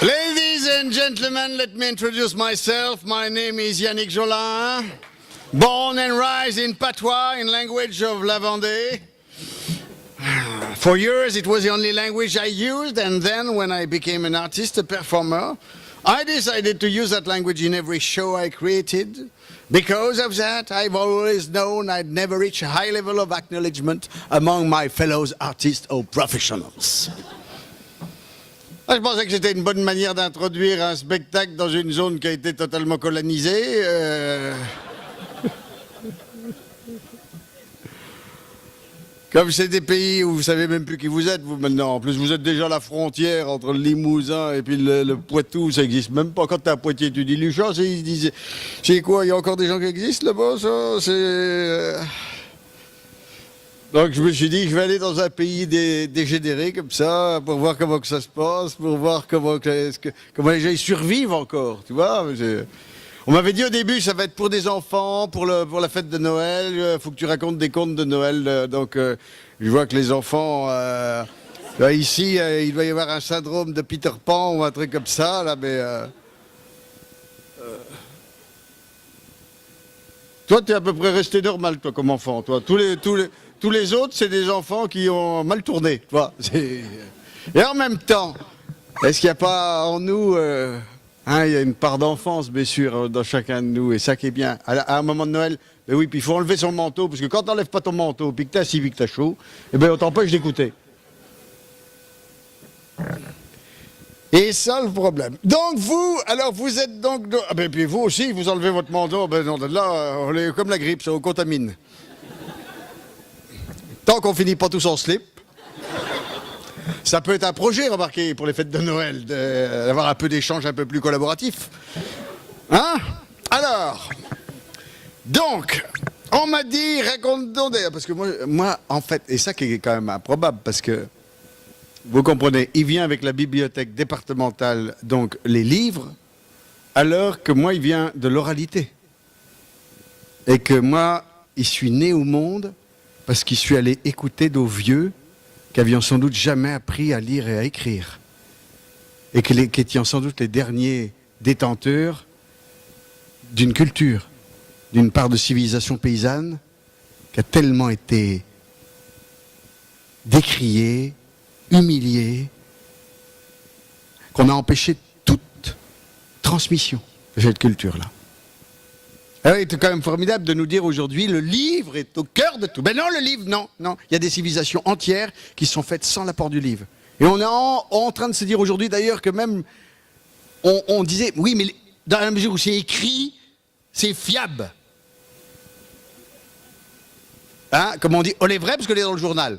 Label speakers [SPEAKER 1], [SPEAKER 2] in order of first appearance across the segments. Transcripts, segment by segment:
[SPEAKER 1] Ladies and gentlemen, let me introduce myself. My name is Yannick Jolin, born and raised in Patois, in language of La Vendée. For years, it was the only language I used, and then when I became an artist, a performer, I decided to use that language in every show I created. Because of that, I've always known I'd never reach a high level of acknowledgement among my fellow artists or professionals. Je pensais que c'était une bonne manière d'introduire un spectacle dans une zone qui a été totalement colonisée. Comme c'est des pays où vous savez même plus qui vous êtes, vous maintenant. En plus, vous êtes déjà à la frontière entre le Limousin et puis le Poitou, ça existe même pas. Quand t'es à Poitiers, tu dis Luchat, ils disent, c'est quoi, il y a encore des gens qui existent là-bas, ça, c'est... Donc je me suis dit que je vais aller dans un pays dégénéré comme ça, pour voir comment que ça se passe, pour voir comment les gens y survivent encore, tu vois. On m'avait dit au début, ça va être pour des enfants, pour la fête de Noël, il faut que tu racontes des contes de Noël. Donc je vois que les enfants, ici, il doit y avoir un syndrome de Peter Pan ou un truc comme ça, là, mais... Toi, tu es à peu près resté normal, toi, comme enfant, toi. Tous les autres, c'est des enfants qui ont mal tourné, tu vois. Et en même temps, est-ce qu'il n'y a pas en nous... il y a une part d'enfance, bien sûr, dans chacun de nous, et ça qui est bien. À un moment de Noël, ben oui, puis il faut enlever son manteau, parce que quand tu n'enlèves pas ton manteau, puis que tu es assis, puis que tu as chaud, eh ben on t'empêche d'écouter. Et ça, le problème. Donc vous, alors vous êtes donc... Ah ben puis vous aussi, vous enlevez votre manteau, ben non, là, on est comme la grippe, ça, on contamine. Tant qu'on finit pas tous en slip. Ça peut être un projet, remarquez, pour les fêtes de Noël, d'avoir un peu d'échange un peu plus collaboratif. Hein? Alors, donc, on m'a dit, raconte donc, parce que moi, en fait, et ça qui est quand même improbable, parce que, vous comprenez, il vient avec la bibliothèque départementale, donc les livres, alors que moi, il vient de l'oralité. Et que moi, il suis né au monde, parce qu'il suis allé écouter nos vieux, qui avions sans doute jamais appris à lire et à écrire, et qui étaient sans doute les derniers détenteurs d'une culture, d'une part de civilisation paysanne, qui a tellement été décriée, humiliée, qu'on a empêché toute transmission de cette culture-là. Alors, il est quand même formidable de nous dire aujourd'hui, le livre est au cœur de tout. Ben non, le livre, non. Il y a des civilisations entières qui sont faites sans l'apport du livre. Et on est en train de se dire aujourd'hui d'ailleurs que même, on disait, oui, mais dans la mesure où c'est écrit, c'est fiable. Hein, comme on dit, on est vrai parce qu'on est dans le journal.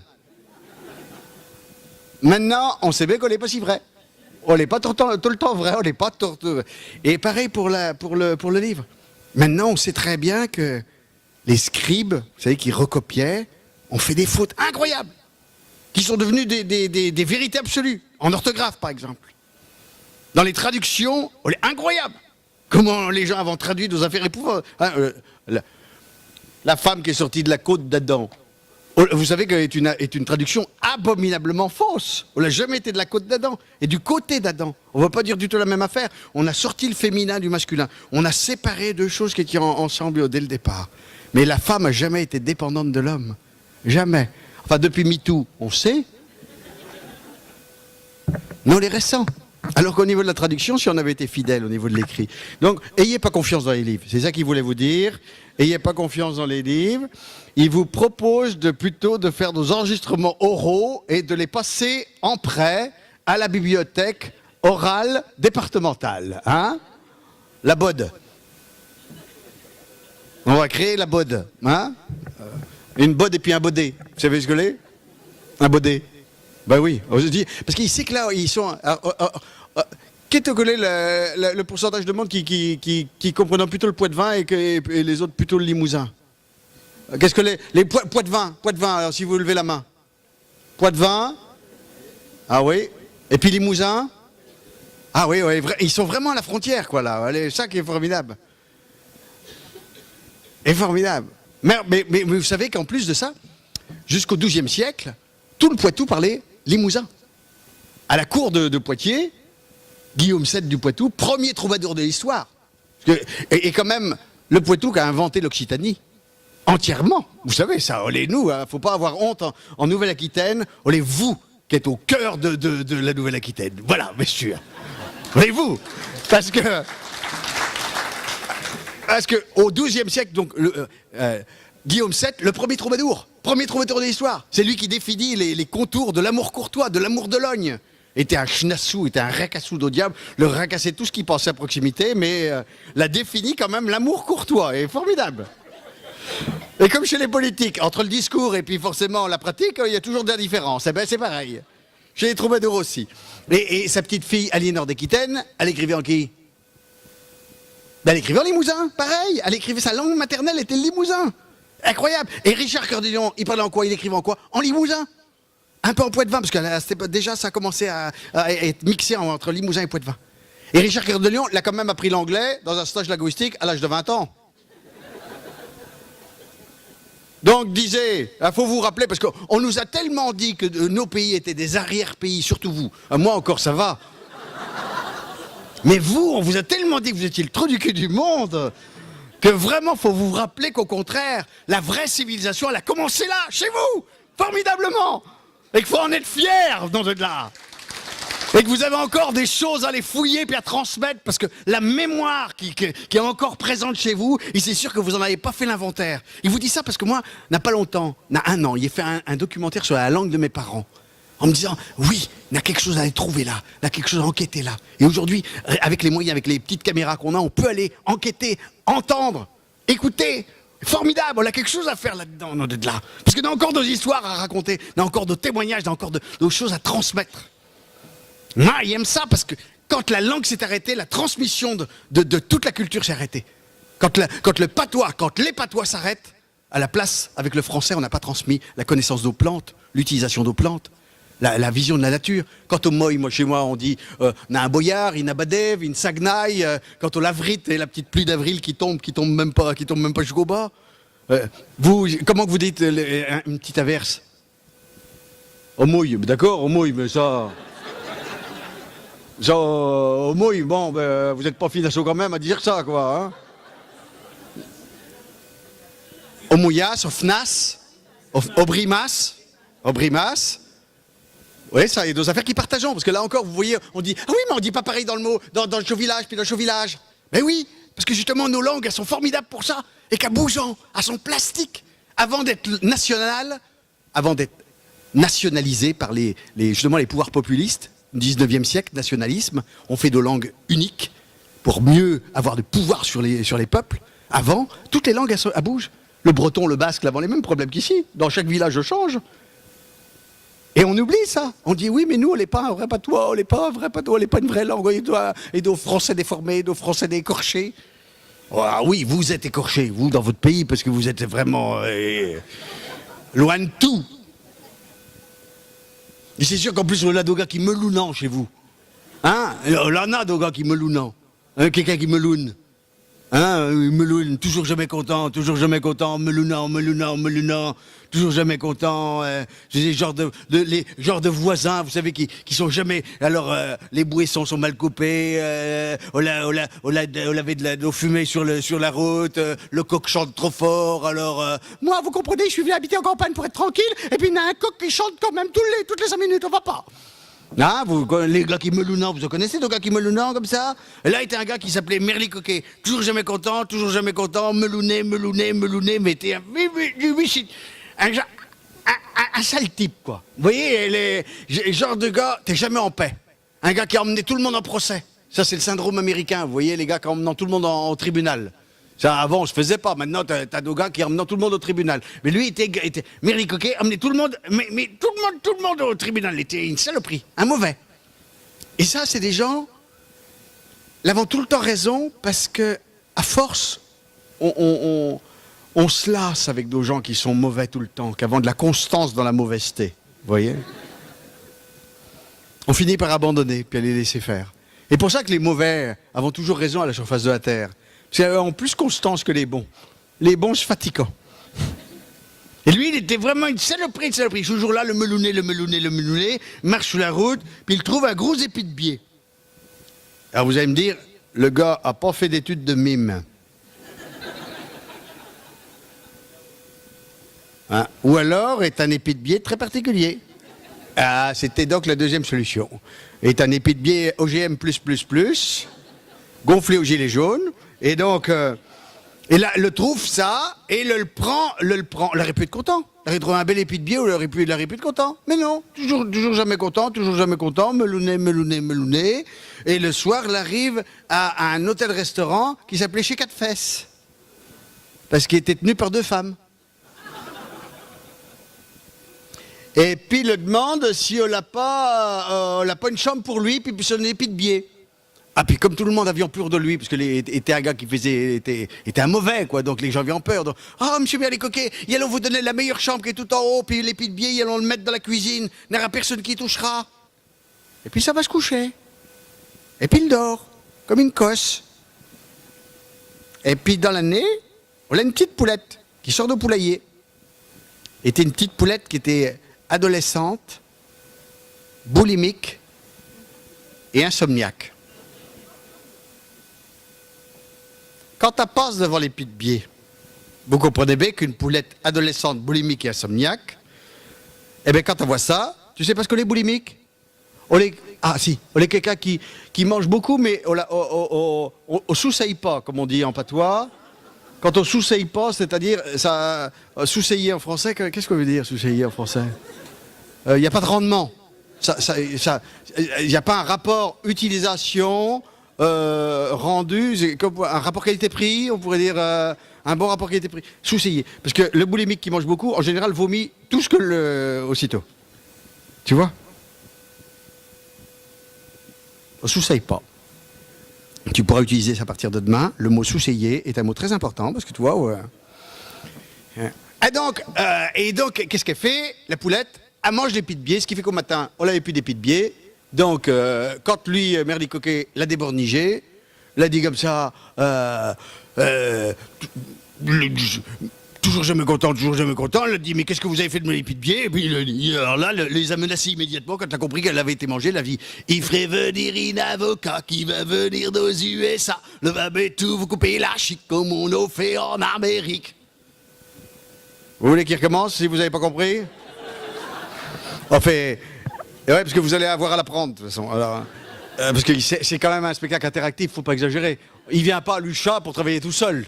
[SPEAKER 1] Maintenant, on sait bien qu'on n'est pas si vrai. On n'est pas tout le temps vrai, on n'est pas tout... Et pareil pour le livre. Maintenant, on sait très bien que les scribes, vous savez, qui recopiaient, ont fait des fautes incroyables, qui sont devenues des vérités absolues, en orthographe, par exemple. Dans les traductions, incroyable. Comment les gens avaient traduit nos affaires épouvantables. La femme qui est sortie de la côte d'Adam, vous savez qu'elle est une traduction abominablement fausse. On n'a jamais été de la côte d'Adam, et du côté d'Adam. On ne va pas dire du tout la même affaire. On a sorti le féminin du masculin. On a séparé deux choses qui étaient ensemble dès le départ. Mais la femme n'a jamais été dépendante de l'homme. Jamais. Enfin, depuis MeToo, on sait. Non, les récents. Alors qu'au niveau de la traduction, si on avait été fidèle au niveau de l'écrit. Donc, ayez pas confiance dans les livres. C'est ça qu'il voulait vous dire. Ayez pas confiance dans les livres. Il vous propose plutôt de faire des enregistrements oraux et de les passer en prêt à la bibliothèque orale départementale. Hein? La BOD. On va créer la BOD. Hein? Une BOD et puis un bodé. Vous savez ce que c'est? Un bodé. Ben oui. Parce qu'il sait que là, ils sont... Qu'est-ce que le pourcentage de monde qui comprenant plutôt le Poitvin et les autres plutôt le Limousin? Qu'est-ce que les Poitvin, alors si vous levez la main. Poitvin. Ah oui. Et puis Limousin. Ah oui, ils sont vraiment à la frontière, quoi, là. C'est ça qui est formidable. Et formidable. Mais vous savez qu'en plus de ça, jusqu'au XIIe siècle, tout le Poitou parlait limousin. à la cour de Poitiers, Guillaume VII du Poitou, premier troubadour de l'histoire. Et quand même, le Poitou qui a inventé l'Occitanie. Entièrement. Vous savez, ça, olé nous, hein, faut pas avoir honte en Nouvelle-Aquitaine, olé vous qui êtes au cœur de la Nouvelle-Aquitaine. Voilà, messieurs. Olé vous. Parce que au XIIe siècle, donc, Guillaume VII, le premier troubadour de l'histoire. C'est lui qui définit les contours de l'amour courtois, de l'amour de l'ogne. Était un schnassou, était un racassou d'au diable, le racassait tout ce qu'il pensait à proximité, mais l'a défini quand même l'amour courtois, et formidable. Et comme chez les politiques, entre le discours et puis forcément la pratique, il y a toujours de la différence. Eh ben c'est pareil. Chez les troubadours aussi. Et sa petite fille, Aliénor d'Aquitaine, elle écrivait en qui? Ben, elle écrivait en limousin, pareil. Elle écrivait, sa langue maternelle était le limousin. Incroyable. Et Richard Cœur de Lion, il parlait en quoi? Il écrivait en quoi? En limousin. Un peu en Poitevin, parce que déjà ça a commencé à être mixé entre Limousin et Poitevin. Et Richard Cœur de Lion, il a quand même appris l'anglais dans un stage linguistique à l'âge de 20 ans. Donc disait, il faut vous rappeler, parce qu'on nous a tellement dit que nos pays étaient des arrière-pays, surtout vous. Moi encore ça va. Mais vous, on vous a tellement dit que vous étiez le trou du cul du monde, que vraiment faut vous rappeler qu'au contraire, la vraie civilisation, elle a commencé là, chez vous, formidablement. Et qu'il faut en être fier, dans de là. Et que vous avez encore des choses à les fouiller puis à transmettre, parce que la mémoire qui est encore présente chez vous, et c'est sûr que vous n'en avez pas fait l'inventaire. Il vous dit ça parce que moi, n'a pas longtemps, n'a un an, il a fait un documentaire sur la langue de mes parents. En me disant, oui, il y a quelque chose à aller trouver là, il y a quelque chose à enquêter là. Et aujourd'hui, avec les moyens, avec les petites caméras qu'on a, on peut aller enquêter, entendre, écouter. Formidable, on a quelque chose à faire là-dedans, de là. Parce que y a encore des histoires à raconter, il y a encore de témoignages, il y a encore de choses à transmettre. Moi, il aime ça parce que quand la langue s'est arrêtée, la transmission de toute la culture s'est arrêtée. Quand les patois s'arrêtent, à la place, avec le français, on n'a pas transmis la connaissance d'eau plantes, l'utilisation d'eau plantes, la vision de la nature. Quant au moi, chez moi, on dit on a un boyard, une abadev, une sagnaille. Quant au lavrite et la petite pluie d'avril qui tombe même pas jusqu'au bas. Vous, comment vous dites une petite averse? Au mouille, d'accord, au mouille, mais ça. Au mouille, bon, ben, vous n'êtes pas finasso quand même à dire ça, quoi. Hein? Au mouillas, au fnas, au brimas. Oui, ça, il y a deux affaires qui partageons, parce que là encore, vous voyez, on dit, ah oui, mais on dit pas pareil dans le mot, dans le chauvillage, puis dans le chauvillage. Mais oui, parce que justement, nos langues, elles sont formidables pour ça, et qu'à bougeant, elles sont plastiques, avant d'être nationalisées par justement les pouvoirs populistes, 19e siècle, nationalisme, on fait de langues uniques, pour mieux avoir de pouvoir sur les peuples. Avant, toutes les langues, elles bougent. Le breton, le basque, avant les mêmes problèmes qu'ici, dans chaque village, je change. Et on oublie ça. On dit oui, mais nous, on n'est pas un vrai patois, on n'est pas un vrai patois, on n'est pas une vraie langue. Et nos français déformés, nos français écorchés. Ah oui, vous êtes écorchés, vous, dans votre pays, parce que vous êtes vraiment loin de tout. Et c'est sûr qu'en plus, on a des gars qui melounant chez vous. Hein? On en a des gars qui melounant. Hein? Quelqu'un qui meloune. Hein, meloune, toujours jamais content, melounant, toujours jamais content. C'est des genres les genres de voisins, vous savez, qui sont jamais. Alors, les buissons sont mal coupés, on avait de l'eau fumée sur la route, le coq chante trop fort. Alors, moi, vous comprenez, je suis venu habiter en campagne pour être tranquille, et puis il y a un coq qui chante quand même toutes les 5 minutes, on va pas. Ah, les gars qui melounant, vous en connaissez, des gars qui melounant comme ça? Et là, il était un gars qui s'appelait Merli Coquet. Toujours jamais content, melouné, mais était un sale type, quoi. Vous voyez, les genres de gars, t'es jamais en paix. Un gars qui a emmené tout le monde en procès. Ça, c'est le syndrome américain, vous voyez, les gars qui emmenent tout le monde au tribunal. Ça, avant, on se faisait pas. Maintenant, t'as des gars qui emmenent tout le monde au tribunal. Mais lui, était Merli Coquet, emmenait tout le monde, mais tout le monde au tribunal. Il était une saloperie, un mauvais. Et ça, c'est des gens, ils avons tout le temps raison, parce que, à force, on se lasse avec des gens qui sont mauvais tout le temps, qui ont de la constance dans la mauvaiseté. Vous voyez? On finit par abandonner, puis à les laisser faire. Et pour ça que les mauvais avons toujours raison à la surface de la Terre. C'est en plus constance que les bons. Les bons se fatiguent. Et lui, il était vraiment une saloperie, toujours là, le melounet, marche sur la route, puis il trouve un gros épi de biais. Alors vous allez me dire, le gars a pas fait d'études de mime. Hein? Ou alors est un épi de biais très particulier. Ah, c'était donc la deuxième solution. Est un épi de biais OGM++, gonflé au gilet jaune, et donc... et là, le trouve ça, et le prend. Il aurait pu être content. Il aurait trouvé un bel épi de biais, il aurait pu être content. Mais non, toujours jamais content, melounet. Et le soir, il arrive à un hôtel-restaurant qui s'appelait Chez Quatre Fesses. Parce qu'il était tenu par 2 femmes. Et puis il le demande si on n'a pas une chambre pour lui, puis son épi de biais. Ah, puis comme tout le monde avait peur de lui, parce qu'il était un gars qui était un mauvais, quoi, donc les gens avaient peur. Donc, monsieur Merli-Coquet, ils allons vous donner la meilleure chambre qui est tout en haut, puis l'épi de biais, ils allons le mettre dans la cuisine, il n'y aura personne qui y touchera. Et puis ça va se coucher. Et puis il dort, comme une cosse. Et puis dans l'année, on a une petite poulette qui sort de poulailler. C'était une petite poulette qui était adolescente, boulimique et insomniaque. Quand elle passe devant l'épi de biais, vous comprenez bien qu'une poulette adolescente, boulimique et insomniaque, eh bien quand elle voit ça, tu sais pas ce qu'on est boulimique? On est quelqu'un qui mange beaucoup, mais on sous-seille pas, comme on dit en patois. Quand on sous-seille pas, c'est-à-dire, ça, sous-seiller en français, qu'est-ce qu'on veut dire sous-seiller en français? Il n'y a pas de rendement. Il n'y a pas un rapport utilisation... rendu, un rapport qualité-prix, on pourrait dire un bon rapport qualité-prix. Sous-seillé. Parce que le boulimique qui mange beaucoup, en général, vomit tout ce que aussitôt. Tu vois? On sous-seille pas. Tu pourras utiliser ça à partir de demain. Le mot sous-seillé est un mot très important, parce que tu vois... Et donc, qu'est-ce qu'elle fait? La poulette, elle mange l'épi de biais, ce qui fait qu'au matin, on n'avait plus d'épi de biais. Donc, quand lui, Merli-Coquet, l'a débornigé, l'a dit comme ça, toujours jamais content, il a dit, mais qu'est-ce que vous avez fait de mon épi de biais? Et puis, alors là, les a menacés immédiatement quand il a compris qu'elle avait été mangée, la vie. Il ferait venir un avocat qui va venir aux USA, le va tout vous couper la chic comme on a fait en Amérique. Vous voulez qu'il recommence, si vous n'avez pas compris? Enfin... Et ouais, parce que vous allez avoir à l'apprendre, de toute façon. Alors, parce que c'est quand même un spectacle interactif, faut pas exagérer. Il vient pas à l'UCHA pour travailler tout seul.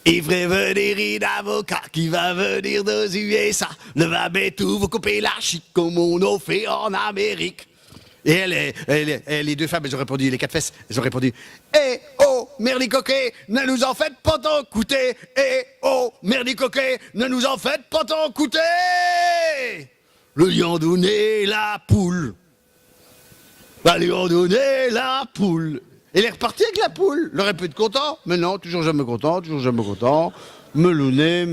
[SPEAKER 1] Il ferait venir un avocat qui va venir aux USA. Le va tout vous couper la chic comme on a fait en Amérique. Et les 2 femmes, elles ont répondu, les 4 fesses, elles ont répondu « Eh oh, Merli-Coquet, ne nous en faites pas tant coûter. Eh oh, Merli-Coquet, ne nous en faites pas tant coûter. » Le lion donné la poule. Bah, lui ont donné la poule. Et il est reparti avec la poule. Il aurait pu être content, mais non, toujours jamais content. Melounet,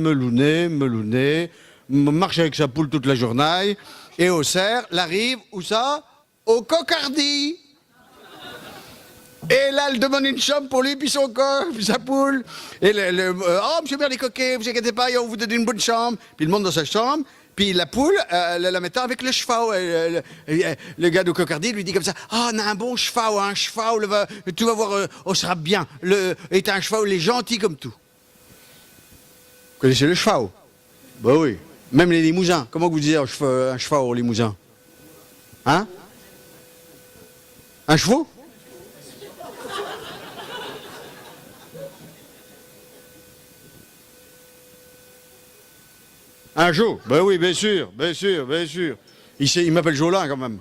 [SPEAKER 1] marche avec sa poule toute la journée. Et au cerf, l'arrive, où ça? Au Cocardi. Et là, elle demande une chambre pour lui, puis son corps, puis sa poule. Et monsieur Merli-Coquet, vous inquiétez pas, on vous donne une bonne chambre. Puis il monte dans sa chambre. Puis la poule, la mettant avec le cheval. Le gars de Cocardi lui dit comme ça, on a un bon cheval, tu vas voir, on sera bien. Et t'as un cheval, il est gentil comme tout. Vous connaissez le cheval? Bah oui. Même les limousins. Comment vous disiez un cheval au limousin? Hein? Un cheval? Un jour, ben oui, bien sûr. Il m'appelle Jolin quand même.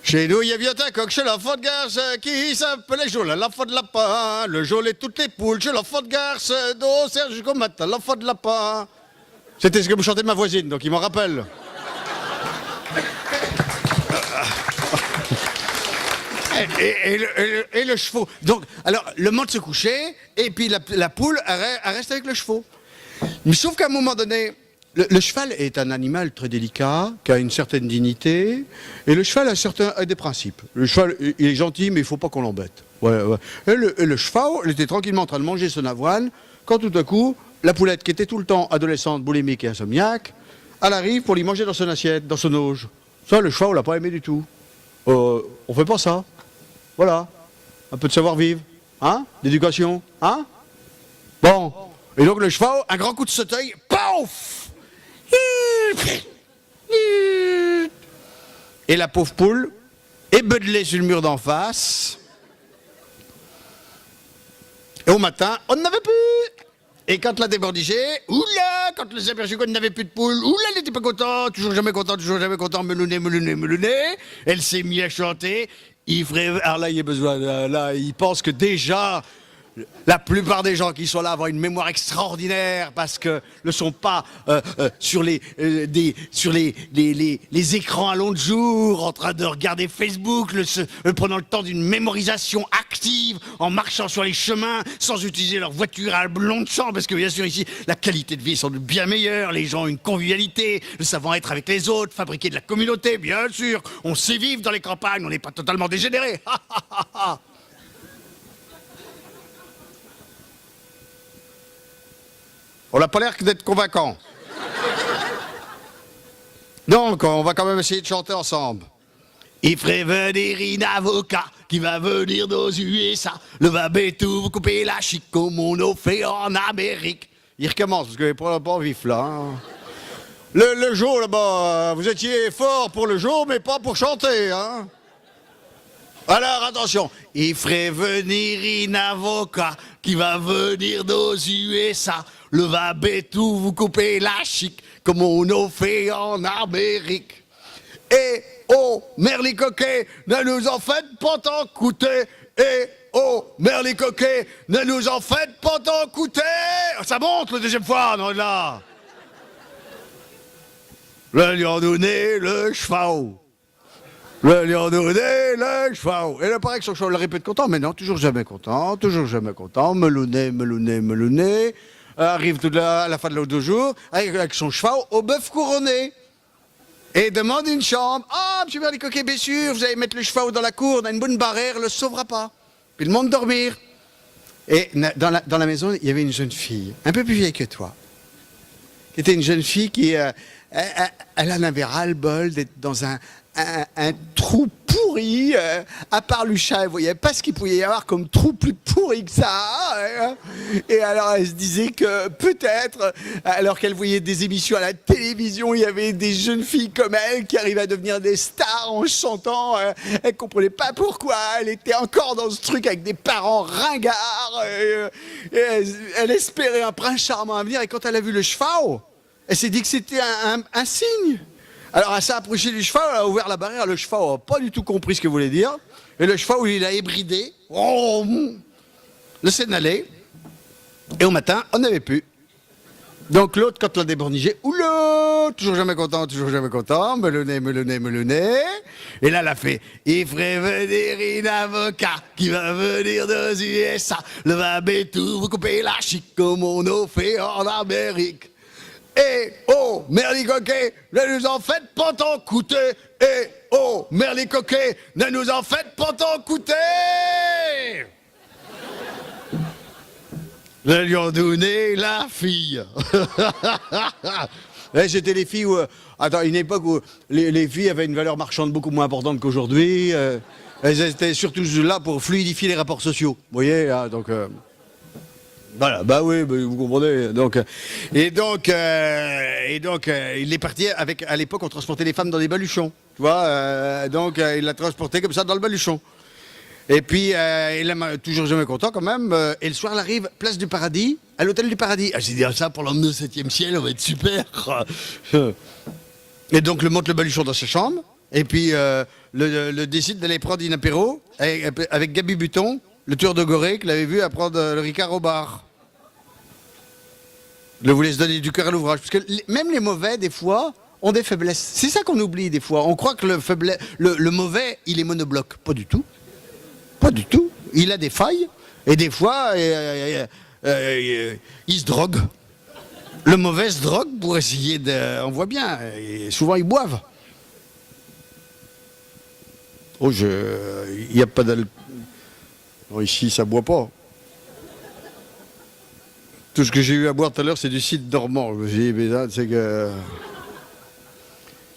[SPEAKER 1] Chez nous, il y avait un coq chez l'enfant de garce qui s'appelait Jolin, l'enfant de lapin. Le Jol et toutes les poules chez l'enfant de garce, d'eau serge jusqu'au matin, l'enfant de lapin. C'était ce que me chantait ma voisine, donc il m'en rappelle. Et le cheval. Donc, alors, le monde se couchait, et puis la poule, elle reste avec le cheval. Mais sauf qu'à un moment donné, le cheval est un animal très délicat, qui a une certaine dignité, et le cheval a des principes. Le cheval, il est gentil, mais il ne faut pas qu'on l'embête. Ouais. Et le cheval, il était tranquillement en train de manger son avoine, quand tout à coup, la poulette qui était tout le temps adolescente, boulimique et insomniaque, elle arrive pour lui manger dans son assiette, dans son auge. Ça, le cheval, on l'a pas aimé du tout. On fait pas ça. Voilà. Un peu de savoir-vivre. Hein? D'éducation. Hein? Bon. Et donc le cheval, un grand coup de sauteuil, paf! Et la pauvre poule, ébeudelée sur le mur d'en face. Et au matin, on n'avait plus. Et quand la débordigée, oula, quand elle s'est aperçue qu'on n'avait plus de poule, oula, elle n'était pas contente, toujours jamais content, melounet. Elle s'est mise à chanter. Alors là, il y a besoin, là, il pense que déjà, la plupart des gens qui sont là vont avoir une mémoire extraordinaire parce que ne sont pas sur les écrans à long jour en train de regarder Facebook, prenant le temps d'une mémorisation active, en marchant sur les chemins sans utiliser leur voiture à blond de champ, parce que bien sûr ici la qualité de vie est sans doute bien meilleure, les gens ont une convivialité, le savoir-être avec les autres, fabriquer de la communauté, bien sûr, on sait vivre dans les campagnes, on n'est pas totalement dégénéré. On n'a pas l'air d'être convaincant. Donc, on va quand même essayer de chanter ensemble. Il ferait venir un avocat qui va venir aux USA. Le va tout vous couper la chic comme on a fait en Amérique. Il recommence, parce qu'il n'est pas vif là. Hein. Le jour là-bas, vous étiez fort pour le jour, mais pas pour chanter. Hein. Alors attention, il ferait venir un avocat qui va venir aux USA. Le va tout vous couper la chic comme on a fait en Amérique. Et oh, merlicoquet, ne nous en faites pas tant coûter. Et oh, merlicoquet, ne nous en faites pas tant coûter. Ça monte la deuxième fois, non, là. Le lion donné, le cheval. Le lion donné, le cheval. Et là, pareil que son cheval le répète content, mais non, toujours jamais content, melounet. Arrive tout à la fin de l'autre 2 jours, avec son cheval au bœuf couronné. Et demande une chambre. Ah, monsieur Merlicoquet, bien sûr, vous allez mettre le cheval dans la cour, on a une bonne barrière, elle ne le sauvera pas. Puis le monde dormir. Et dans la maison, il y avait une jeune fille, un peu plus vieille que toi, qui était une jeune fille qui, elle en avait ras-le-bol d'être dans un trou pourri, à part le chat, elle voyait pas ce qu'il pouvait y avoir comme trou plus pourri que ça. Et alors elle se disait que peut-être, alors qu'elle voyait des émissions à la télévision, il y avait des jeunes filles comme elle qui arrivaient à devenir des stars en chantant. Elle comprenait pas pourquoi, elle était encore dans ce truc avec des parents ringards. Et elle espérait un prince charmant à venir, et quand elle a vu le cheval, elle s'est dit que c'était un signe. Alors elle s'est approchée du cheval, elle a ouvert la barrière, le cheval n'a pas du tout compris ce que voulait dire. Et le cheval, il a ébridé, le sénalé, et au matin, on n'avait plus. Donc l'autre, quand l'a débornigé, oula, toujours jamais content, melounet. Et là, elle a fait, il ferait venir un avocat qui va venir aux USA. Le va tout vous couper la chic comme on a fait en Amérique. Et oh, merlicoquet, ne nous en faites pas tant coûter. Et oh, merlicoquet, ne nous en faites pas tant coûter. Le lion donné, la fille. C'était les filles où... Attends, une époque où les filles avaient une valeur marchande beaucoup moins importante qu'aujourd'hui. Elles étaient surtout là pour fluidifier les rapports sociaux. Vous voyez, hein, donc... Voilà, bah oui, bah, vous comprenez. Donc, il est parti avec, à l'époque, on transportait les femmes dans des baluchons, tu vois, il l'a transporté comme ça dans le baluchon. Et puis, il est toujours jamais content quand même, et le soir, il arrive, place du Paradis, à l'hôtel du Paradis. Ah, j'ai dit, ça, pour l'emmener au 7e ciel, on va être super. Et donc, le monte le baluchon dans sa chambre, et puis, le décide d'aller prendre un apéro avec Gabi Buton, le tueur de Gorée, qu'il avait vu apprendre le Ricard au bar. Il voulait se donner du cœur à l'ouvrage. Parce que même les mauvais, des fois, ont des faiblesses. C'est ça qu'on oublie, des fois. On croit que le mauvais, il est monobloc. Pas du tout. Pas du tout. Il a des failles. Et des fois, il se drogue. Le mauvais se drogue pour essayer de... On voit bien. Et souvent, ils boivent. Oh, il n'y a pas d'alcool. Ici, ça boit pas. Tout ce que j'ai eu à boire tout à l'heure, c'est du cidre normand. Je me suis dit, mais là, c'est que...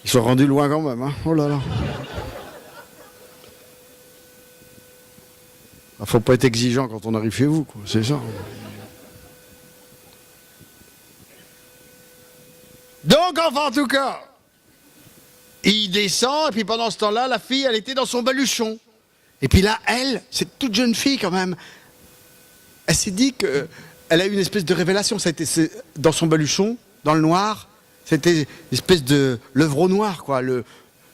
[SPEAKER 1] Ils sont rendus loin quand même, hein. Oh là là. Il faut pas être exigeant quand on arrive chez vous, quoi. C'est ça. Donc, enfin, en tout cas, il descend, et puis pendant ce temps-là, la fille, elle était dans son baluchon. Et puis là, elle, cette toute jeune fille quand même, elle s'est dit qu'elle a eu une espèce de révélation. Ça a été dans son baluchon, dans le noir, c'était une espèce de l'œuvre au noir, quoi.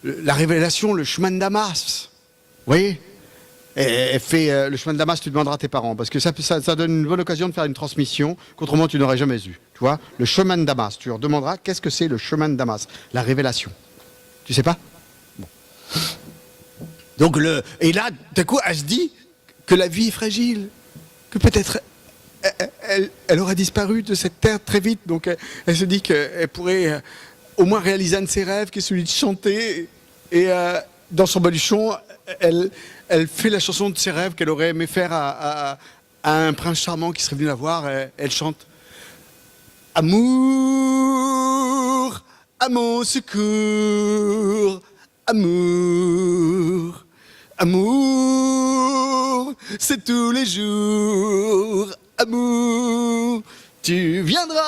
[SPEAKER 1] La révélation, le chemin de Damas. Vous voyez ? Elle fait le chemin de Damas, tu demanderas à tes parents, parce que ça donne une bonne occasion de faire une transmission qu'autrement tu n'aurais jamais eue. Tu vois, le chemin de Damas, tu leur demanderas qu'est-ce que c'est le chemin de Damas, la révélation. Tu sais pas ? Bon. Donc et là, d'un coup, elle se dit que la vie est fragile, que peut-être elle aurait disparu de cette terre très vite. Donc elle se dit qu'elle pourrait au moins réaliser un de ses rêves, qui est celui de chanter. Et dans son baluchon, elle fait la chanson de ses rêves qu'elle aurait aimé faire à un prince charmant qui serait venu la voir. Elle chante « Amour, à mon secours, amour, amour, c'est tous les jours, amour, tu viendras ».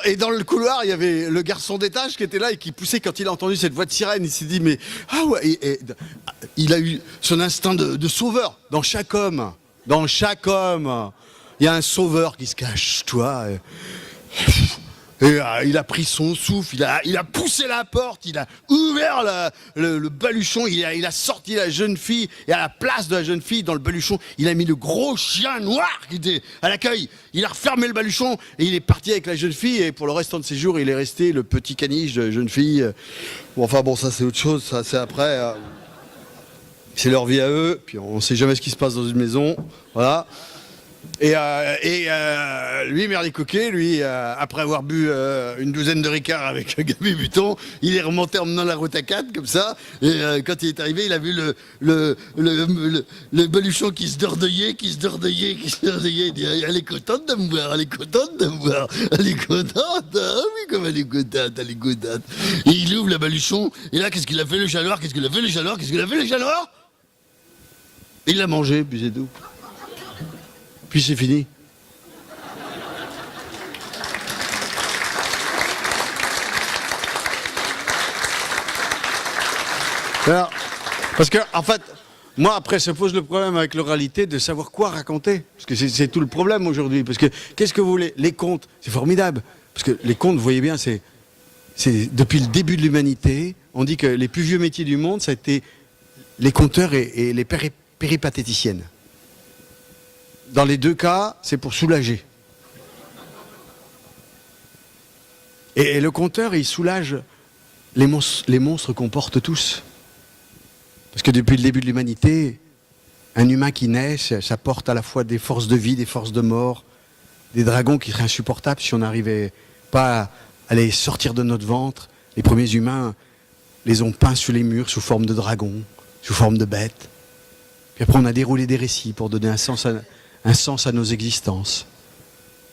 [SPEAKER 1] Et dans le couloir, il y avait le garçon d'étage qui était là et qui poussait quand il a entendu cette voix de sirène. Il s'est dit, mais ah ouais, il a eu son instinct de sauveur. Dans chaque homme, il y a un sauveur qui se cache, toi. Il a pris son souffle, il a poussé la porte, il a ouvert le baluchon, il a sorti la jeune fille, et à la place de la jeune fille, dans le baluchon, il a mis le gros chien noir qui était à l'accueil. Il a refermé le baluchon, et il est parti avec la jeune fille, et pour le restant de ses jours, il est resté le petit caniche de jeune fille. Bon, enfin bon, ça c'est autre chose, ça c'est après. C'est leur vie à eux, puis on sait jamais ce qui se passe dans une maison, voilà. Et lui, Merli Coquet, lui, après avoir bu une douzaine de ricards avec Gabi Buton, il est remonté en menant la route à 4, comme ça, et quand il est arrivé, il a vu le baluchon qui se dordoyait, il dit, elle est contente de me voir, elle est contente, ah oui, comme elle est contente. Et il ouvre le baluchon, et là, qu'est-ce qu'il a fait le chat noir, il l'a mangé, puis c'est tout. Puis c'est fini. Alors, parce que, en fait, moi, après, ça pose le problème avec l'oralité de savoir quoi raconter. Parce que c'est tout le problème aujourd'hui. Parce que, qu'est-ce que vous voulez ? Les contes, c'est formidable. Parce que les contes, vous voyez bien, c'est depuis le début de l'humanité, on dit que les plus vieux métiers du monde, ça a été les conteurs et les péripatéticiennes. Dans les deux cas, c'est pour soulager. Et le conteur, il soulage les monstres qu'on porte tous. Parce que depuis le début de l'humanité, un humain qui naît, ça porte à la fois des forces de vie, des forces de mort, des dragons qui seraient insupportables si on n'arrivait pas à les sortir de notre ventre. Les premiers humains les ont peints sur les murs sous forme de dragons, sous forme de bêtes. Puis après, on a déroulé des récits pour donner un sens à nos existences.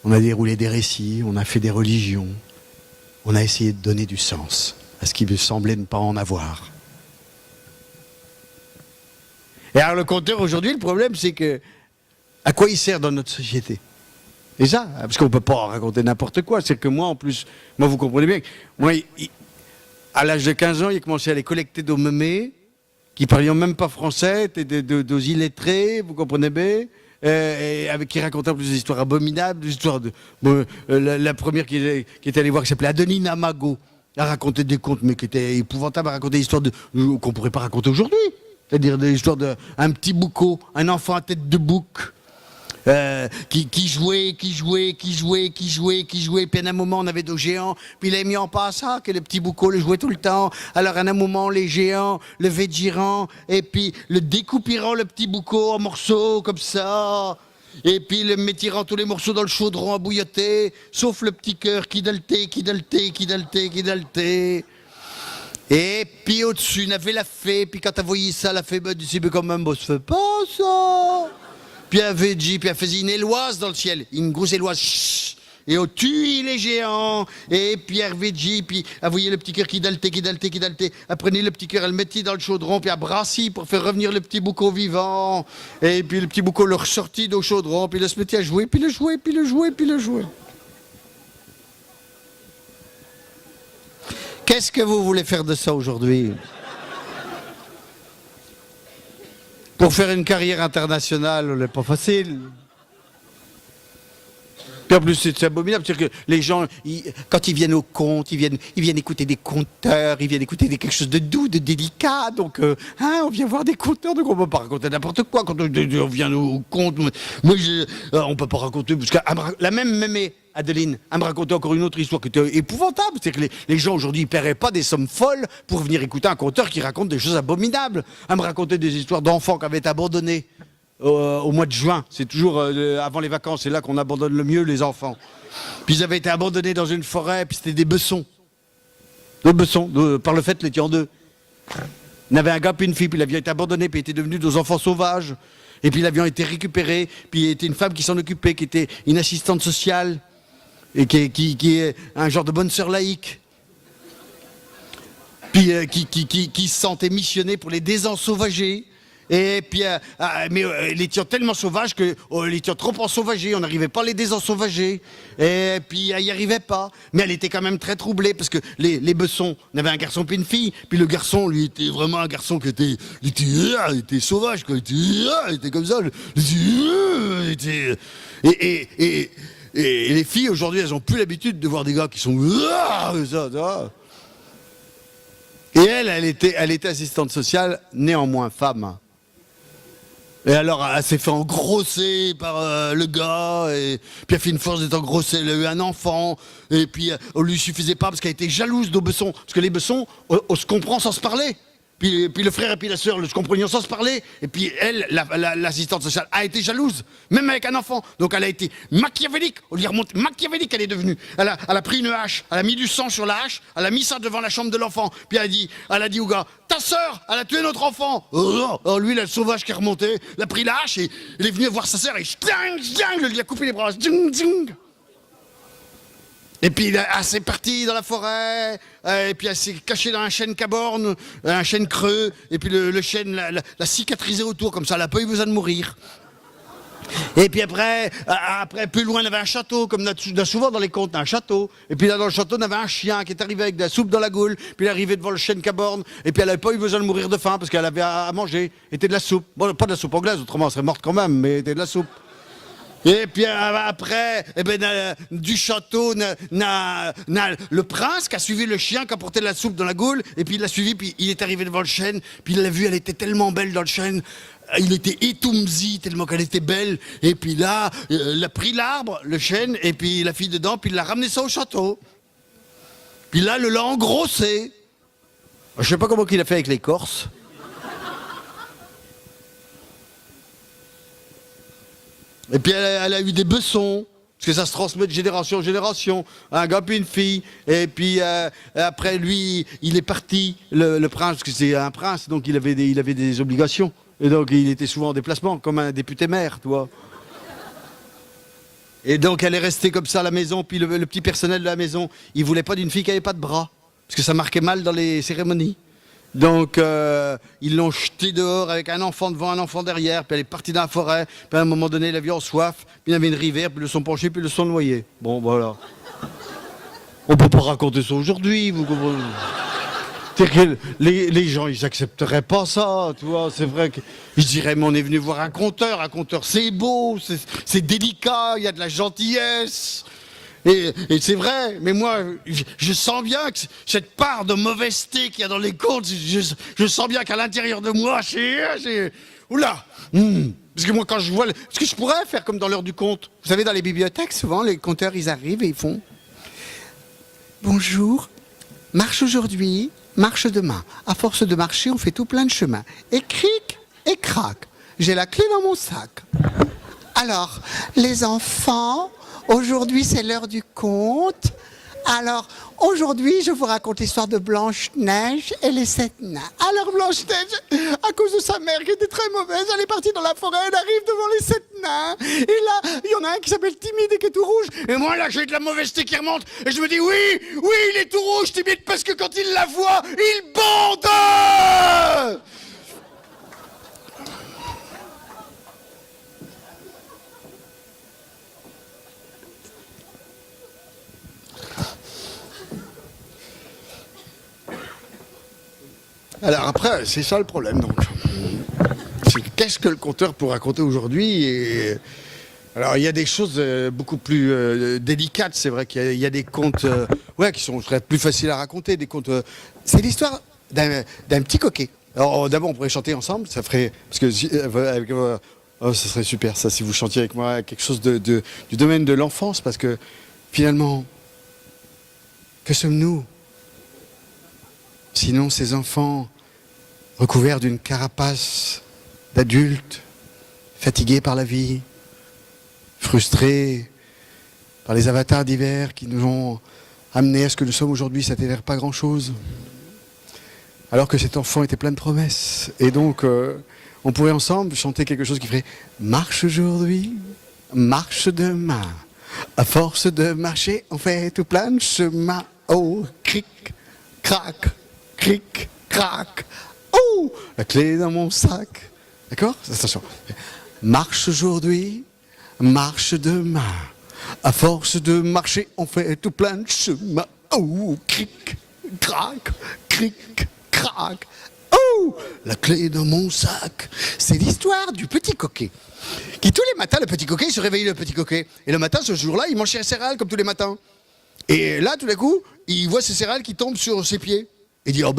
[SPEAKER 1] On a déroulé des récits, on a fait des religions, on a essayé de donner du sens à ce qui me semblait ne pas en avoir. Et alors le conteur aujourd'hui, le problème c'est que à quoi il sert dans notre société ? Et ça, parce qu'on ne peut pas raconter n'importe quoi. C'est que moi en plus, moi vous comprenez bien, moi à l'âge de 15 ans, il a commencé à les collecter des mémés qui parlaient même pas français, étaient des illettrés, vous comprenez bien ? Et avec qui racontait en plus des histoires abominables, des histoires de... la première qui est allée voir, qui s'appelait Adelina Mago, a raconté des contes, mais qui étaient épouvantables, a raconté des histoires qu'on ne pourrait pas raconter aujourd'hui. C'est-à-dire des histoires d'un petit boucau, un enfant à tête de bouc, qui jouait, puis à un moment on avait deux géants, puis il a mis en place ça, que le petit Boucau le jouait tout le temps, alors à un moment les géants le végirant, et puis le découpirant le petit Boucau en morceaux, comme ça, et puis le mettirant tous les morceaux dans le chaudron à bouilloter, sauf le petit cœur qui daltait. Et puis au-dessus, on avait la fée, puis quand t'as voyé ça, la fée m'a dit, mais quand même, ça se fait pas, ça. Puis elle avait dit, puis elle faisait une éloise dans le ciel, une grosse éloise, chut, et au-dessus, les géants, et puis elle avait dit, puis elle voyait le petit cœur qui daltait. Elle prenait le petit cœur, elle le mettait dans le chaudron, puis elle brassait pour faire revenir le petit Boucau vivant, et puis le petit Boucau le ressortit au chaudron, puis il se mettait à jouer, puis le jouait. Qu'est-ce que vous voulez faire de ça aujourd'hui ? Pour faire une carrière internationale, c'est pas facile. Puis en plus, c'est abominable. C'est-à-dire que les gens, quand ils viennent au conte, ils viennent écouter des conteurs, ils viennent écouter quelque chose de doux, de délicat. Donc, on vient voir des conteurs, donc on ne peut pas raconter n'importe quoi quand on vient au conte. Moi, on ne peut pas raconter, parce que la même mémé, Adeline, elle me racontait encore une autre histoire qui était épouvantable. C'est-à-dire que les gens aujourd'hui ne paieraient pas des sommes folles pour venir écouter un conteur qui raconte des choses abominables. Elle me racontait des histoires d'enfants qui avaient été abandonnés au mois de juin. C'est toujours avant les vacances, c'est là qu'on abandonne le mieux les enfants. Puis ils avaient été abandonnés dans une forêt, puis c'était des bessons. Deux bessons, par le fait, les étaient en deux. Il y avait un gars puis une fille, puis l'avion était abandonné, puis étaient devenus des enfants sauvages. Et puis l'avion a été récupéré, puis il y était une femme qui s'en occupait, qui était une assistante sociale. Et qui est un genre de bonne sœur laïque, puis qui se sentait missionné pour les désensauvager. Et puis, mais les étions tellement sauvages que les étions trop ensauvagés, on n'arrivait pas à les désensauvager. Et puis, elle n'y arrivait pas. Mais elle était quand même très troublée, parce que les bessons, on avait un garçon puis une fille. Puis le garçon, lui, était vraiment un garçon qui était sauvage, quoi. Il était comme ça. Et les filles, aujourd'hui, elles n'ont plus l'habitude de voir des gars qui sont... Et elle était assistante sociale, néanmoins femme. Et alors, elle s'est fait engrosser par le gars, et puis elle a fait une force d'être engrossée, elle a eu un enfant, et puis on lui suffisait pas parce qu'elle était jalouse de Besson. Parce que les Bessons, on se comprend sans se parler. Puis le frère et puis la sœur se comprenaient sans se parler. Et puis elle, l'assistante sociale, a été jalouse, même avec un enfant. Donc elle a été machiavélique. On lui remonte machiavélique, elle est devenue. Elle a pris une hache, elle a mis du sang sur la hache, elle a mis ça devant la chambre de l'enfant. Puis elle a dit au gars, ta sœur, elle a tué notre enfant. Alors lui, le sauvage qui est remonté, il a pris la hache et il est venu voir sa sœur et il lui a coupé les bras. Et puis elle s'est partie dans la forêt, et puis elle s'est cachée dans un chêne caborne, un chêne creux, et puis le chêne l'a cicatrisé autour, comme ça elle n'a pas eu besoin de mourir. Et puis après, plus loin, on avait un château, comme on a souvent dans les contes, un château. Et puis là, dans le château, on avait un chien qui est arrivé avec de la soupe dans la goule, puis il est arrivé devant le chêne caborne, et puis elle n'avait pas eu besoin de mourir de faim, parce qu'elle avait à manger. Était de la soupe. Bon, pas de la soupe anglaise, autrement elle serait morte quand même, mais était de la soupe. Et puis après, du château, le prince qui a suivi le chien qui a porté de la soupe dans la goule, et puis il l'a suivi, puis il est arrivé devant le chêne, puis il l'a vu, elle était tellement belle dans le chêne, il était étoumzi tellement qu'elle était belle, et puis là, il a pris l'arbre, le chêne, et puis il a mis dedans, puis il a ramené ça au château. Puis là, le l'a engrossé. Je sais pas comment il a fait avec l'écorce. Et puis elle a eu des bessons, parce que ça se transmet de génération en génération, un gars puis une fille. Et puis après lui, il est parti, le prince, parce que c'est un prince, donc il avait des obligations. Et donc il était souvent en déplacement, comme un député maire, tu vois. Et donc elle est restée comme ça à la maison, puis le petit personnel de la maison, il voulait pas d'une fille qui avait pas de bras, parce que ça marquait mal dans les cérémonies. Donc ils l'ont jeté dehors avec un enfant devant, un enfant derrière, puis elle est partie dans la forêt, puis à un moment donné, elle avait en soif, puis il y avait une rivière, puis ils le sont penchés, puis ils le sont noyés. Bon, voilà. On peut pas raconter ça aujourd'hui, vous comprenez. C'est-à-dire que les gens, ils accepteraient pas ça, tu vois, c'est vrai que... Je dirais, mais on est venu voir un conteur c'est beau, c'est délicat, il y a de la gentillesse... Et c'est vrai, mais moi, je sens bien que cette part de mauvaiseté qu'il y a dans les contes, je sens bien qu'à l'intérieur de moi, oula Parce que moi, quand je vois... Parce que je pourrais faire comme dans l'heure du conte. Vous savez, dans les bibliothèques, souvent, les conteurs, ils arrivent et ils font... Bonjour, marche aujourd'hui, marche demain. À force de marcher, on fait tout plein de chemins. Et cric, et crac. J'ai la clé dans mon sac. Alors, les enfants, aujourd'hui, c'est l'heure du conte. Alors, aujourd'hui, je vous raconte l'histoire de Blanche-Neige et les 7 nains. Alors, Blanche-Neige, à cause de sa mère qui était très mauvaise, elle est partie dans la forêt, elle arrive devant les 7 nains. Et là, il y en a un qui s'appelle Timide et qui est tout rouge. Et moi, là, j'ai de la mauvaiseté qui remonte. Et je me dis, oui, il est tout rouge, Timide, parce que quand il la voit, il bande. Alors après, c'est ça le problème, donc. Qu'est-ce que le conteur peut raconter aujourd'hui et... Alors, il y a des choses beaucoup plus délicates, c'est vrai qu'il y a des contes qui sont plus faciles à raconter, des contes... C'est l'histoire d'un petit coquet. Alors, d'abord, on pourrait chanter ensemble, ça ferait... Parce que... ça serait super, ça, si vous chantiez avec moi quelque chose du domaine de l'enfance, parce que, finalement, que sommes-nous? Sinon, ces enfants recouverts d'une carapace d'adultes, fatigués par la vie, frustrés par les avatars divers qui nous ont amenés à ce que nous sommes aujourd'hui, ça n'était pas grand-chose. Alors que cet enfant était plein de promesses. Et donc, on pourrait ensemble chanter quelque chose qui ferait « Marche aujourd'hui, marche demain. À force de marcher, on fait tout plein de chemins. Oh, cric, crac. Cric, crac, oh, la clé dans mon sac. D'accord? Attention. Marche aujourd'hui, marche demain. À force de marcher, on fait tout plein de chemins. Oh, cric, crac, cric, crac. Oh, la clé dans mon sac. C'est l'histoire du petit coquet. Qui tous les matins, le petit coquet, il se réveillait le petit coquet. Et le matin, ce jour-là, il mangeait un céréale comme tous les matins. Et là, tout d'un coup, il voit ces céréales qui tombent sur ses pieds. Il dit, oh